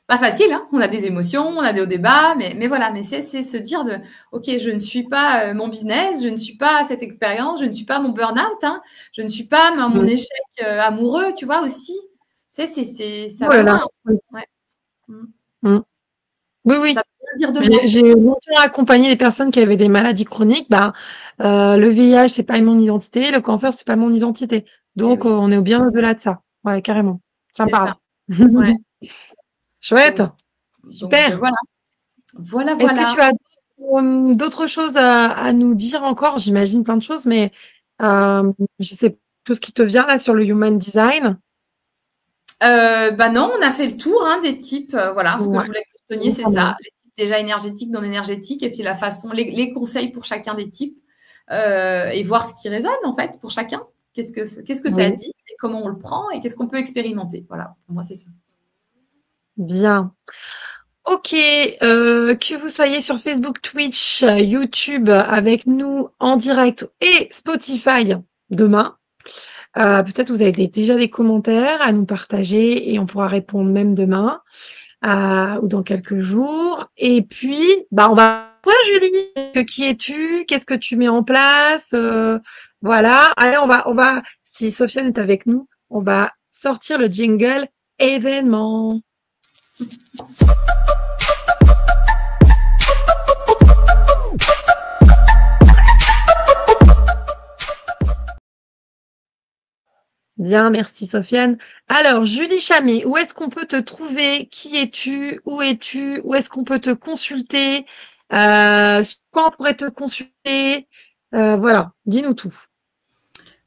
pas facile, hein, on a des émotions, on a des hauts débats, mais voilà, mais c'est se dire de, ok, je ne suis pas mon business, je ne suis pas cette expérience, je ne suis pas mon burn-out, hein, je ne suis pas mon échec amoureux, tu vois, aussi. Tu sais, ça va loin. Ouais. Oui. Ça peut dire de moi. J'ai longtemps accompagné des personnes qui avaient des maladies chroniques. Le VIH, c'est pas mon identité, le cancer, c'est pas mon identité. Donc, on est bien au-delà de ça. Ouais, carrément. Ça me parle. Ouais. Chouette. Super. Donc, voilà. Est-ce que tu as d'autres choses à nous dire encore? J'imagine plein de choses, mais je sais pas, chose qui te vient là sur le human design? Non, on a fait le tour des types. Voilà, ce que je voulais que vous reteniez, c'est ça. Les types déjà énergétiques, non énergétiques, et puis la façon, les conseils pour chacun des types, et voir ce qui résonne en fait pour chacun. Qu'est-ce que ça Oui, dit et comment on le prend et qu'est-ce qu'on peut expérimenter. Voilà, pour moi, c'est ça. bien. Ok, que vous soyez sur Facebook, Twitch, YouTube avec nous en direct et Spotify demain. Peut-être vous avez déjà des commentaires à nous partager et on pourra répondre même demain ou dans quelques jours. Et puis, bah, on va voir Julie. Qui es-tu? Qu'est-ce que tu mets en place? Voilà. Allez, si Sofiane est avec nous, on va sortir le jingle événement. Bien, merci Sofiane. Alors, Julie Chamet, où est-ce qu'on peut te trouver? Qui es-tu? Où es-tu? Où est-ce qu'on peut te consulter? Sur quoi on pourrait te consulter? Voilà, dis-nous tout.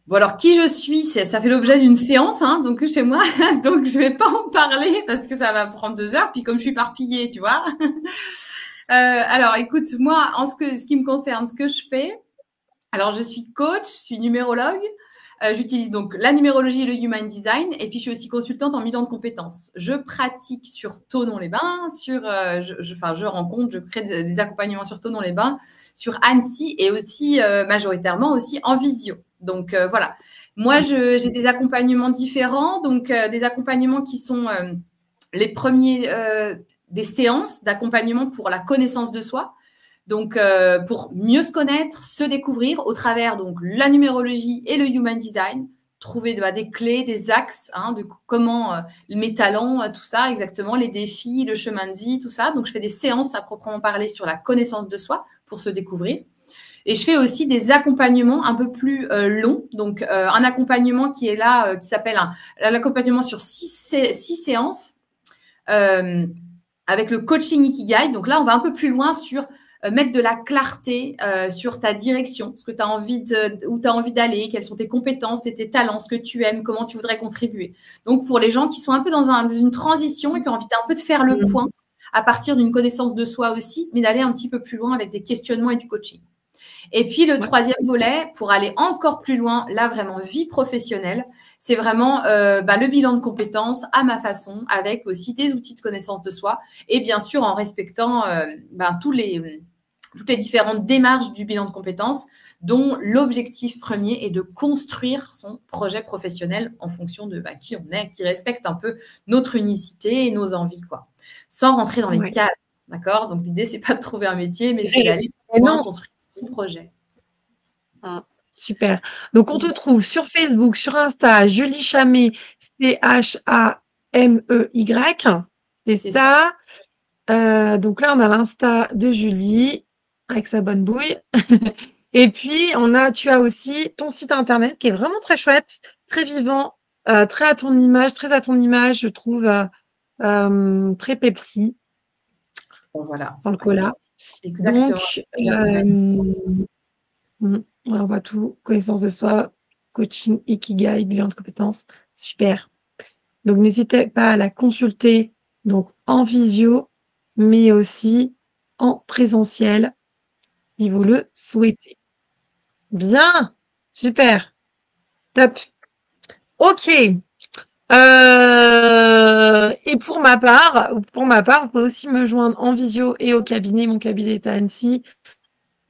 Bon, alors, qui je suis, ça fait l'objet d'une séance, hein, donc chez moi. Donc, je vais pas en parler parce que ça va prendre 2 heures. Puis, comme je suis éparpillée, tu vois. Alors, écoute, moi, ce qui me concerne, ce que je fais, alors, je suis coach, je suis numérologue. J'utilise donc la numérologie et le human design. Et puis, je suis aussi consultante en bilan de compétences. Je pratique sur Thonon-les-Bains, je rencontre, je crée des accompagnements sur Thonon-les-Bains, sur Annecy et aussi majoritairement aussi en visio. Donc, voilà. Moi, j'ai des accompagnements différents. Donc, des accompagnements qui sont les premiers, des séances d'accompagnement pour la connaissance de soi. Donc, pour mieux se connaître, se découvrir au travers donc la numérologie et le human design, trouver des clés, des axes, hein, de comment mes talents, tout ça, exactement, les défis, le chemin de vie, tout ça. Donc, je fais des séances à proprement parler sur la connaissance de soi pour se découvrir. Et je fais aussi des accompagnements un peu plus longs. Donc, un accompagnement qui est là, qui s'appelle l'accompagnement sur 6 séances avec le coaching Ikigai. Donc là, on va un peu plus loin sur mettre de la clarté sur ta direction, ce que tu as envie où tu as envie d'aller, quelles sont tes compétences et tes talents, ce que tu aimes, comment tu voudrais contribuer. Donc, pour les gens qui sont un peu dans une transition et qui ont envie d'un peu de faire le point à partir d'une connaissance de soi aussi, mais d'aller un petit peu plus loin avec des questionnements et du coaching. Et puis, le troisième volet, pour aller encore plus loin, là, vraiment, vie professionnelle, c'est vraiment le bilan de compétences à ma façon, avec aussi des outils de connaissance de soi et bien sûr en respectant toutes les différentes démarches du bilan de compétences, dont l'objectif premier est de construire son projet professionnel en fonction de qui on est, qui respecte un peu notre unicité et nos envies, quoi, sans rentrer dans les cases, d'accord? Donc, l'idée, c'est pas de trouver un métier, mais c'est d'aller construire son projet. Super. Donc, on te trouve sur Facebook, sur Insta, Julie Chamet, CHAMEY. C'est ça. Donc là, on a l'Insta de Julie avec sa bonne bouille. Et puis, tu as aussi ton site internet qui est vraiment très chouette, très vivant, très à ton image, je trouve, très Pepsi. Voilà. Sans le cola. Exactement. Donc, on voit tout, connaissance de soi, coaching, Ikigai, bilan de compétences, super. Donc, n'hésitez pas à la consulter donc en visio, mais aussi en présentiel, si vous le souhaitez. Bien, super, top. Ok. Et pour ma part, vous pouvez aussi me joindre en visio et au cabinet. Mon cabinet est à Annecy.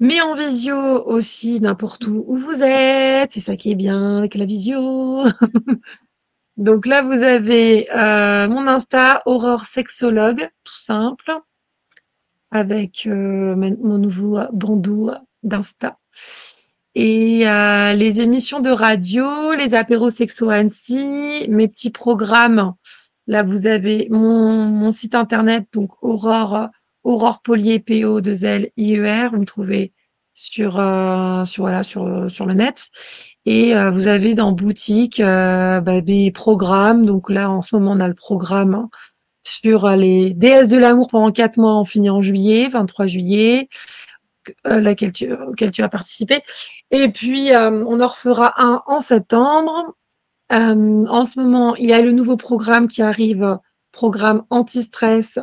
Mais en visio aussi, n'importe où vous êtes. C'est ça qui est bien avec la visio. Donc là, vous avez mon Insta, Aurore Sexologue, tout simple, avec mon nouveau bandeau d'Insta. Et les émissions de radio, les apéros sexo Annecy, mes petits programmes. Là, vous avez mon site internet, donc Aurore Polier, PO2LIER. Vous me trouvez sur le net. Et vous avez dans boutique des programmes. Donc là, en ce moment, on a le programme sur les déesses de l'amour pendant 4 mois. On finit en juillet, 23 juillet, auquel tu as participé. Et puis, on en refera un en septembre. En ce moment, il y a le nouveau programme qui arrive, programme anti-stress,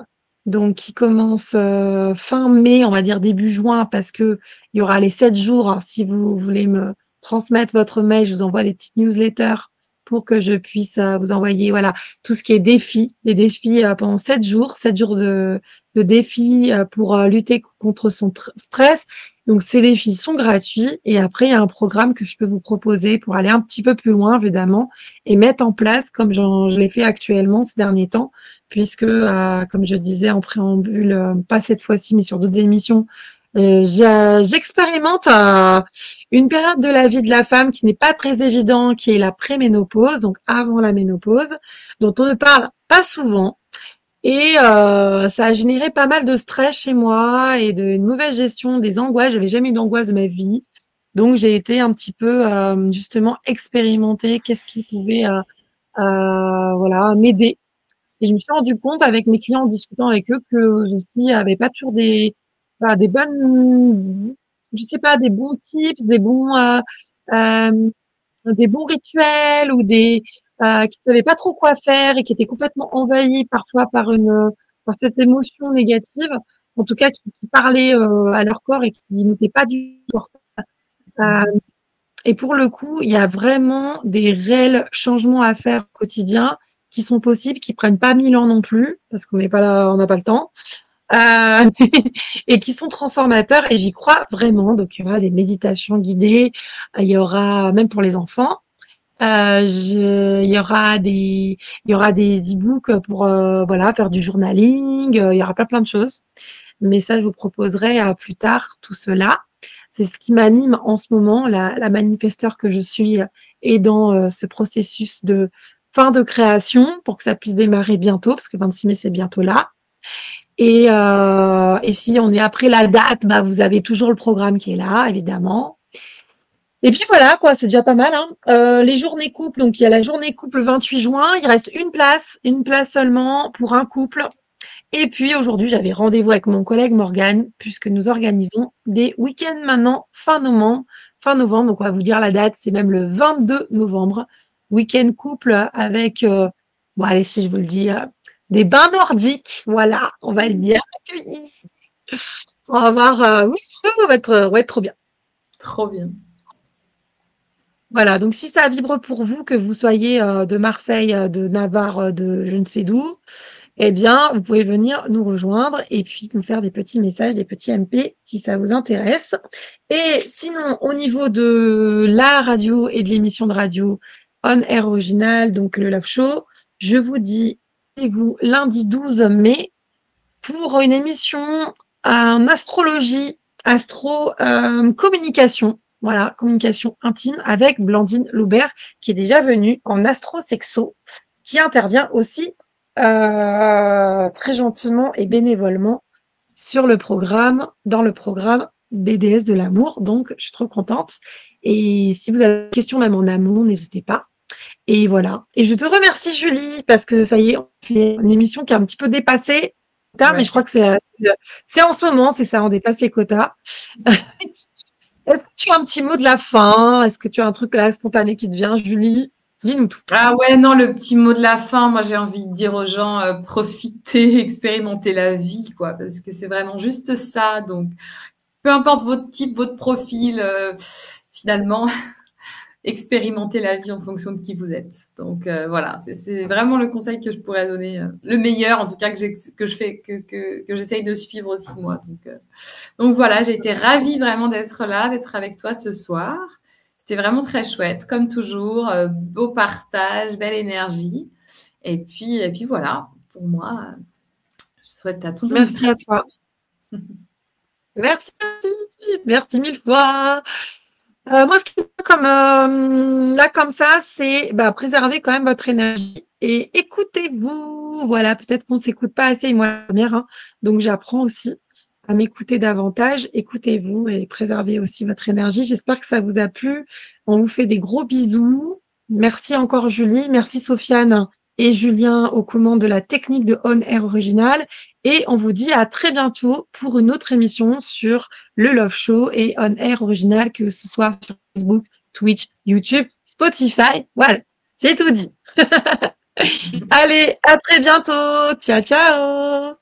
donc qui commence fin mai, on va dire début juin, parce que il y aura les 7 jours, si vous voulez me transmettre votre mail, je vous envoie des petites newsletters pour que je puisse vous envoyer voilà tout ce qui est des défis pendant 7 jours de défis pour lutter contre son stress. Donc ces défis sont gratuits et après il y a un programme que je peux vous proposer pour aller un petit peu plus loin évidemment et mettre en place comme je l'ai fait actuellement ces derniers temps puisque comme je disais en préambule, pas cette fois-ci mais sur d'autres émissions, j'expérimente une période de la vie de la femme qui n'est pas très évidente, qui est la préménopause, donc avant la ménopause, dont on ne parle pas souvent. Et ça a généré pas mal de stress chez moi et une mauvaise gestion des angoisses. J'avais jamais eu d'angoisse de ma vie. Donc j'ai été un petit peu justement expérimenter qu'est-ce qui pouvait voilà m'aider. Et je me suis rendu compte avec mes clients en discutant avec eux que aussi avait pas toujours des bonnes, je sais pas, des bons tips, euh, des bons rituels ou qui savaient pas trop quoi faire et qui étaient complètement envahis parfois par cette émotion négative, en tout cas qui parlaient à leur corps et qui n'étaient pas du tout. Euh, et pour le coup, il y a vraiment des réels changements à faire au quotidien qui sont possibles, qui prennent pas 1000 ans non plus, parce qu'on n'est pas là, on n'a pas le temps, euh, et qui sont transformateurs. Et j'y crois vraiment. Donc il y aura des méditations guidées, il y aura même pour les enfants, il y aura des e-books pour voilà faire du journaling. Il y aura plein de choses. Mais ça, je vous proposerai plus tard tout cela. C'est ce qui m'anime en ce moment. La manifesteur que je suis est dans ce processus de fin de création pour que ça puisse démarrer bientôt, parce que le 26 mai, c'est bientôt là. Et si on est après la date, bah, vous avez toujours le programme qui est là, évidemment. Et puis voilà, quoi, c'est déjà pas mal, hein. Les journées couples, donc il y a la journée couple le 28 juin, il reste une place seulement pour un couple. Et puis aujourd'hui, j'avais rendez-vous avec mon collègue Morgane, puisque nous organisons des week-ends maintenant fin novembre. Fin novembre, donc on va vous dire la date, c'est même le 22 novembre. Week-end couple avec, bon allez, si je vous le dis, des bains nordiques. Voilà, on va être bien accueillis. On va voir, oui, on va être trop bien. Trop bien. Voilà, donc si ça vibre pour vous, que vous soyez de Marseille, de Navarre, de je ne sais d'où, eh bien, vous pouvez venir nous rejoindre et puis nous faire des petits messages, des petits MP si ça vous intéresse. Et sinon, au niveau de la radio et de l'émission de radio On Air Original, donc le Love Show, je vous dis, vous lundi 12 mai pour une émission en astrologie, communication. Voilà, communication intime avec Blandine Loubert, qui est déjà venue en astrosexo, qui intervient aussi très gentiment et bénévolement sur le programme, dans le programme des déesses de l'amour. Donc, je suis trop contente. Et si vous avez des questions, même en amour, n'hésitez pas. Et voilà. Et je te remercie, Julie, parce que ça y est, on fait une émission qui est un petit peu dépassée. Ouais. Mais je crois que c'est en ce moment, c'est ça, on dépasse les quotas. Est-ce que tu as un petit mot de la fin? Est-ce que tu as un truc là spontané qui te vient, Julie? Dis-nous tout. Ah ouais, non, le petit mot de la fin, moi j'ai envie de dire aux gens, profitez, expérimentez la vie, quoi, parce que c'est vraiment juste ça. Donc, peu importe votre type, votre profil, finalement, expérimentez la vie en fonction de qui vous êtes. Donc voilà, c'est vraiment le conseil que je pourrais donner, le meilleur en tout cas que j'essaye de suivre aussi moi. Donc voilà, j'ai été ravie vraiment d'être là, d'être avec toi ce soir. C'était vraiment très chouette, comme toujours, beau partage, belle énergie. Et puis voilà, pour moi, je souhaite à tout le monde. Merci à toi. Merci mille fois. Moi, ce qui me comme ça, c'est préserver quand même votre énergie et écoutez-vous. Voilà, peut-être qu'on s'écoute pas assez, moi, première, hein, donc j'apprends aussi à m'écouter davantage. Écoutez-vous et préservez aussi votre énergie. J'espère que ça vous a plu. On vous fait des gros bisous. Merci encore, Julie. Merci, Sofiane et Julien aux commandes de la technique de On Air Original. Et on vous dit à très bientôt pour une autre émission sur le Love Show et On Air Original, que ce soit sur Facebook, Twitch, YouTube, Spotify. Voilà, c'est tout dit. Allez, à très bientôt. Ciao, ciao.